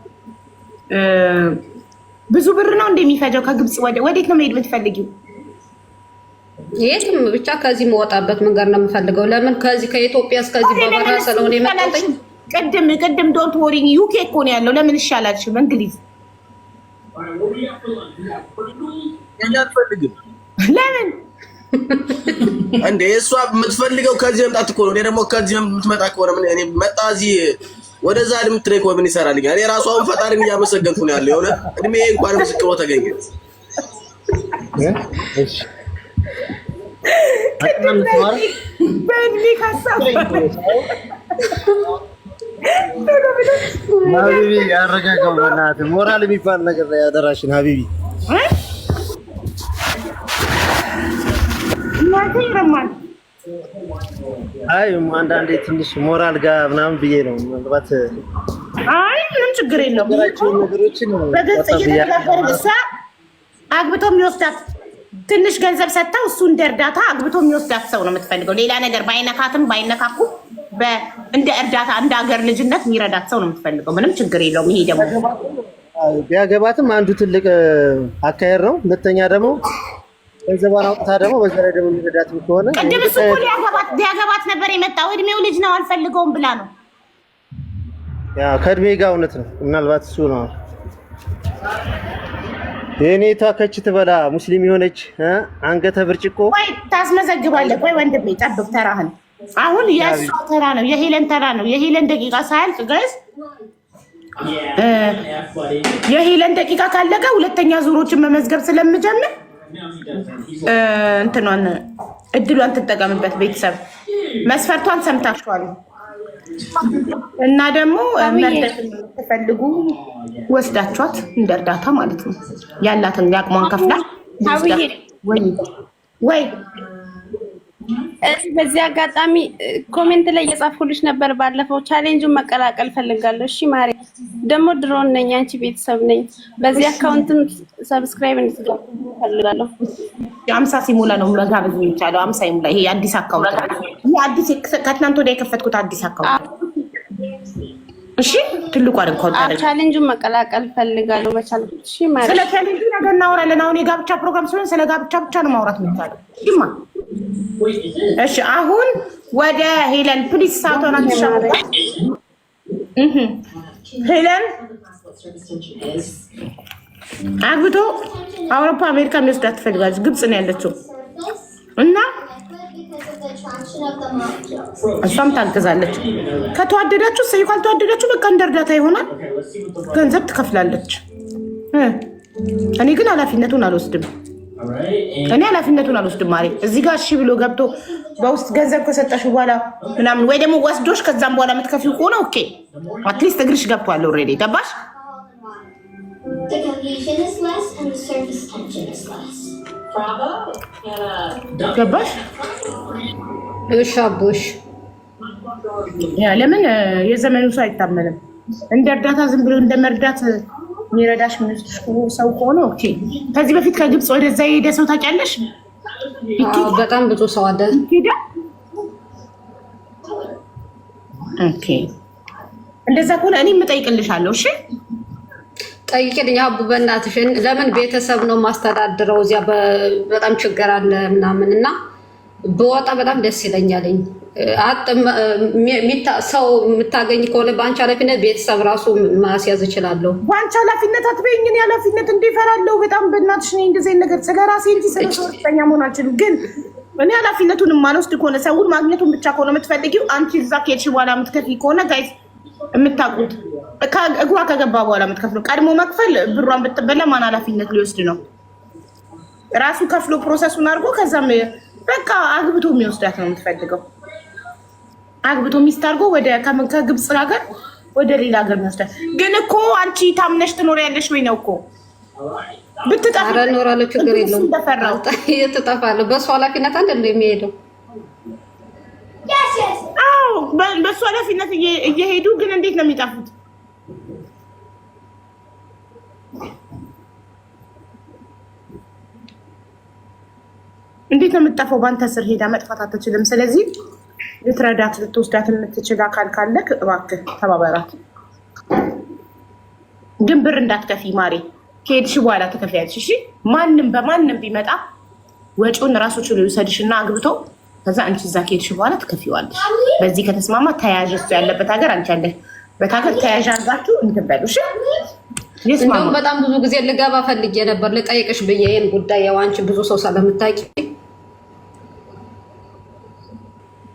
ብዙ ብር ነው እንደሚፈጀው። ከግብጽ ወዴት ነው መሄድ የምትፈልጊው? የትም ብቻ ከዚህ መወጣበት መንገድ ነው የምፈልገው። ለምን ከዚህ ከኢትዮጵያ እስከዚህ በበራ ስለሆነ የመጣሁት። ቅድም ዶንት ወሪ ዩኬ እኮ ነው ያለው። ለምን ይሻላልሽ በእንግሊዝ? ለምን እንዴ? እሷ የምትፈልገው ከዚህ መምጣት እኮ ነው። እኔ ደግሞ ከዚህ የምትመጣ ከሆነ ምን እኔ መጣ እዚህ ወደዛ የምትለኝ ከሆነ ምን ይሰራልኝ? እኔ ራሱ አሁን ፈጣሪን እያመሰገንኩ ነው ያለው። የሆነ እድሜ እንኳን ምስክሮ ተገኘ። እሺ በእድሜ ካሳብ ሀቢቢ ያረጋጋው በእናትህ ሞራል የሚባል ነገር ላይ ያደራሽን ሀቢቢ አይ አንዳንዴ ትንሽ ሞራል ጋር ምናምን ብዬ ነው ምናልባት አይ ምንም ችግር የለውም ነገሮችን በግልጽ እየተነጋገርን እሷ አግብቶ የሚወስዳት ትንሽ ገንዘብ ሰጥተው እሱ እንደ እርዳታ አግብቶ የሚወስዳት ሰው ነው የምትፈልገው። ሌላ ነገር ባይነካትም ባይነካኩ እንደ እርዳታ እንደ ሀገር ልጅነት የሚረዳት ሰው ነው የምትፈልገው። ምንም ችግር የለውም። ይሄ ደግሞ ቢያገባትም አንዱ ትልቅ አካሄድ ነው። ሁለተኛ ደግሞ ገንዘቧን አውጥታ ደግሞ በዛ ላይ ደግሞ የሚረዳት ከሆነ ቅድም እሱ እኮ ሊያገባት ነበር የመጣው። እድሜው ልጅ ነው አልፈልገውም ብላ ነው። ያ ከእድሜ ጋር እውነት ነው። ምናልባት እሱ ነው የኔታ ከች ትበላ ሙስሊም የሆነች አንገተ ብርጭቆ ወይ ታስመዘግባለህ። ቆይ ወንድሜ ጠብቅ ተራህን። አሁን የእሷ ተራ ነው፣ የሄለን ተራ ነው። የሄለን ደቂቃ ሳያልቅ ጋይስ የሄለን ደቂቃ ካለቀ ሁለተኛ ዙሮችን መመዝገብ ስለምጀምር እንትኗን እድሏን ትጠቀምበት። ቤተሰብ መስፈርቷን ሰምታችኋል። እና ደግሞ መርዳት የምትፈልጉ ወስዳችኋት እንደ እርዳታ ማለት ነው። ያላትን ያቅሟን ከፍላ ወይ በዚህ አጋጣሚ ኮሜንት ላይ እየጻፍኩልሽ ነበር ባለፈው። ቻሌንጁን መቀላቀል ፈልጋለሁ። እሺ ማሪ፣ ደግሞ ድሮን ነኝ አንቺ ቤተሰብ ነኝ። በዚህ አካውንትም ሰብስክራይብ እንድትገቡ ፈልጋለሁ። 50 ሲሞላ ነው መጋበዝ የሚቻለው። 50 ይሙላ። ይሄ አዲስ አካውንት ነው። ይሄ አዲስ ከትናንት ወዲያ የከፈትኩት አዲስ አካውንት። እሺ ትልቁ አይደል? ቻሌንጁን መቀላቀል ፈልጋለሁ በቻልኩት። እሺ ማሪ፣ ስለ ቻሌንጁ ነገር እናወራለን። አሁን የጋብቻ ፕሮግራም ስለሆነ ስለ ጋብቻ ብቻ ነው ማውራት የሚቻለው። ይማ እሺ አሁን ወደ ሄለን ፕሊስ ሳቶና ተሻለ። ሄለን አግብቶ አውሮፓ አሜሪካ የሚወስዳት ትፈልጋለች። ግብጽ ነው ያለችው እና እሷም ታግዛለች። ከተዋደዳችሁ ሰይ ካልተዋደዳችሁ በቃ እንደ እርዳታ ይሆናል። ገንዘብ ትከፍላለች። እኔ ግን ኃላፊነቱን አልወስድም። ማሪ እዚህ ጋር እሺ ብሎ ገብቶ በውስጥ ገንዘብ ከሰጠሽ በኋላ ምናምን ወይ ደግሞ ወስዶሽ ከዛም በኋላ የምትከፊው ከሆነ ኦኬ፣ አትሊስት እግርሽ ገብቷል ኦልሬዲ። ገባሽ? ገባሽ? እሺ አቦሽ ያ ለምን የዘመኑ ሰው አይታመንም። እንደ እርዳታ ዝም ብሎ እንደ መርዳት የሚረዳሽ ሰው ከሆነ ኦኬ። ከዚህ በፊት ከግብጽ ወደዛ የሄደ ሰው ታውቂያለሽ? በጣም ብዙ ሰው አለ። ኦኬ እንደዛ ከሆነ እኔም እጠይቅልሻለሁ። እሺ ጠይቂልኝ አቡ በእናትሽ። ለምን ቤተሰብ ነው ማስተዳድረው። እዚያ በጣም ችግር አለ ምናምን እና በወጣ በጣም ደስ ይለኛልኝ። ሰው የምታገኝ ከሆነ በአንቺ ኃላፊነት ቤተሰብ ራሱ ማስያዝ እችላለሁ። በአንቺ ኃላፊነት አትበይኝ። እኔ ኃላፊነት እንዲፈራለሁ በጣም በእናትሽ። እኔ እንደዚህ ነገር ስለራሴ እንጂ ስለሰውተኛ መሆን አልችልም። ግን እኔ ኃላፊነቱን የማልወስድ ከሆነ ሰውን ማግኘቱን ብቻ ከሆነ የምትፈልጊው አንቺ እዛ ከሄድሽ በኋላ የምትከፊ ከሆነ ጋይስ የምታውቁት እግሯ ከገባ በኋላ የምትከፍለው ቀድሞ መክፈል ብሯን ብትበላ ማን ኃላፊነት ሊወስድ ነው? ራሱ ከፍሎ ፕሮሰሱን አድርጎ ከዛም በቃ አግብቶ የሚወስዳት ነው የምትፈልገው። አግብቶ ሚስት አድርጎ ወደ ከግብጽ ሀገር ወደ ሌላ ሀገር የሚወስዳት። ግን እኮ አንቺ ታምነሽ ትኖሪያለሽ ወይ ነው እኮ ብትጠፋ እኖራለሁ፣ ችግር የለውም። ትጠፋለሁ። በእሱ ኃላፊነት አንድ ነው የሚሄደው። አዎ በእሱ ኃላፊነት እየሄዱ ግን እንዴት ነው የሚጠፉት? እንዴት ነው የምትጠፋው? በአንተ ስር ሄዳ መጥፋት አትችልም። ስለዚህ ልትረዳት ልትወስዳት የምትችል አካል ካለክ እባክህ ተባበራት። ግን ብር እንዳትከፊ ማሬ። ከሄድሽ በኋላ ትከፍያለሽ። እሺ ማንም በማንም ቢመጣ ወጪውን ራሱ ችሎ ይውሰድሽ እና አግብቶ ከዛ አንቺ እዛ ከሄድሽ በኋላ ትከፊዋለሽ። በዚህ ከተስማማ ተያዥ እሱ ያለበት ሀገር አንቺ ያለበት ሀገር ተያዥ አድርጋችሁ እንትን በሉ። እሺ እንደውም በጣም ብዙ ጊዜ ልገባ ፈልጌ ነበር ልጠይቅሽ ብዬ ይሄን ጉዳይ ያው አንቺ ብዙ ሰው ስለምታውቂ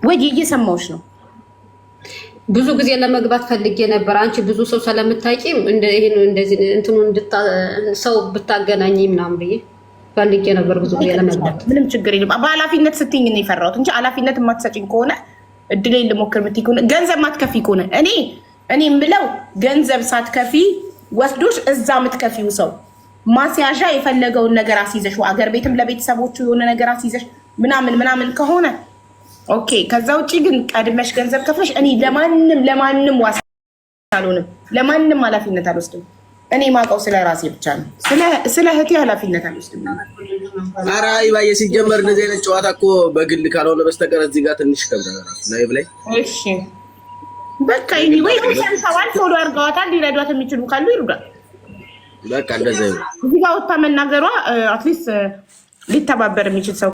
ወይ እየሰማሁሽ ነው። ብዙ ጊዜ ለመግባት ፈልጌ ነበር። አንቺ ብዙ ሰው ስለምታውቂ እንደዚህ እንትኑ ሰው ብታገናኝ ምናምን ብዬ ፈልጌ ነበር ብዙ ጊዜ ለመግባት። ምንም ችግር የለም። በኃላፊነት ስትይኝ ነው የፈራሁት እንጂ ኃላፊነት የማትሰጪኝ ከሆነ እድሌን ልሞክር የምትይ ከሆነ ገንዘብ ማትከፊ ከሆነ እኔ እኔ የምለው ገንዘብ ሳትከፊ ወስዶሽ እዛ የምትከፊው ሰው ማስያዣ የፈለገውን ነገር አስይዘሽ አገር ቤትም ለቤተሰቦቹ የሆነ ነገር አስይዘሽ ምናምን ከሆነ ኦኬ። ከዛ ውጪ ግን ቀድመሽ ገንዘብ ከፍለሽ እኔ ለማንም ዋስ አልሆንም፣ ለማንም ኃላፊነት አልወስድም። እኔ ማውቀው ስለ ራሴ ብቻ ነው። ስለ እህቴ ኃላፊነት አልወስድም። ኧረ ይባዬ ሲጀመር እንደዚህ አይነት ጨዋታ እኮ በግል ካልሆነ በስተቀር እዚህ ጋር ትንሽ ከብዳለች ላይቭ ላይ። እሺ በቃ ይሄ ወይ ሰንታዋል ፎሎ አድርገዋታል። ሊረዷት የሚችሉ ካሉ ይርዷት። በቃ እንደዛ ነው። እዚህ ጋር ወጣ መናገሯ አትሊስት ሊተባበር የሚችል ሰው